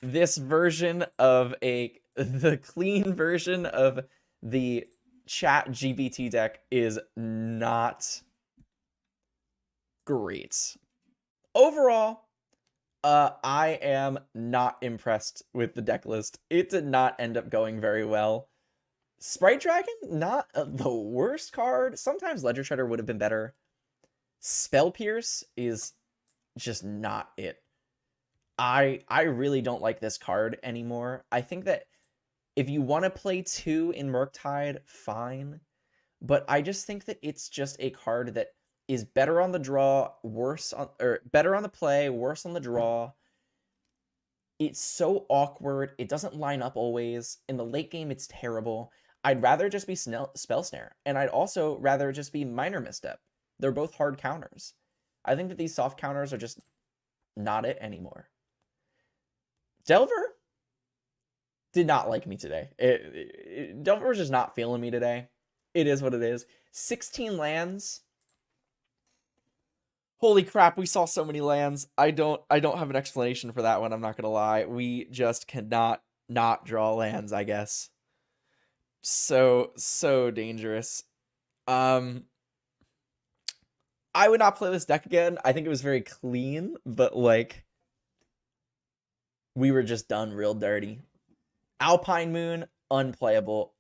this version of the clean version of the chat GBT deck is not great. Overall, I am not impressed with the deck list. It did not end up going very well. Sprite Dragon, not the worst card. Sometimes Ledger Shredder would have been better. Spell Pierce is just not it. I really don't like this card anymore. I think that if you want to play 2 in Murktide, fine. But I just think that it's just a card that is better on the draw, better on the play, worse on the draw. It's so awkward. It doesn't line up always. In the late game, it's terrible. I'd rather just be Spell Snare, and I'd also rather just be Minor Misstep. They're both hard counters. I think that these soft counters are just not it anymore. Delver did not like me today. Delver was just not feeling me today. It is what it is. 16 lands. Holy crap, we saw so many lands. I don't have an explanation for that one, I'm not gonna lie. We just cannot not draw lands, I guess. So dangerous. I would not play this deck again. I think it was very clean, but like we were just done real dirty. Alpine Moon, unplayable.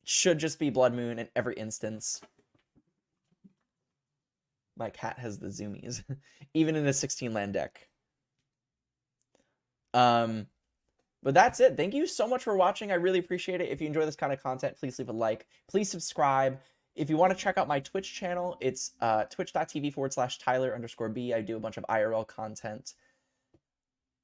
Should just be Blood Moon in every instance. My cat has the zoomies. Even in a 16 land deck. But that's it. Thank you so much for watching. I really appreciate it. If you enjoy this kind of content, please leave a like. Please subscribe. If you want to check out my Twitch channel, it's twitch.tv/Tyler_B. I do a bunch of IRL content.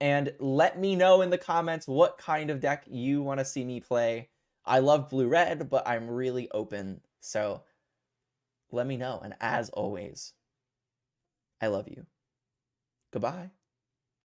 And let me know in the comments what kind of deck you want to see me play. I love blue-red, but I'm really open. So let me know. And as always, I love you. Goodbye.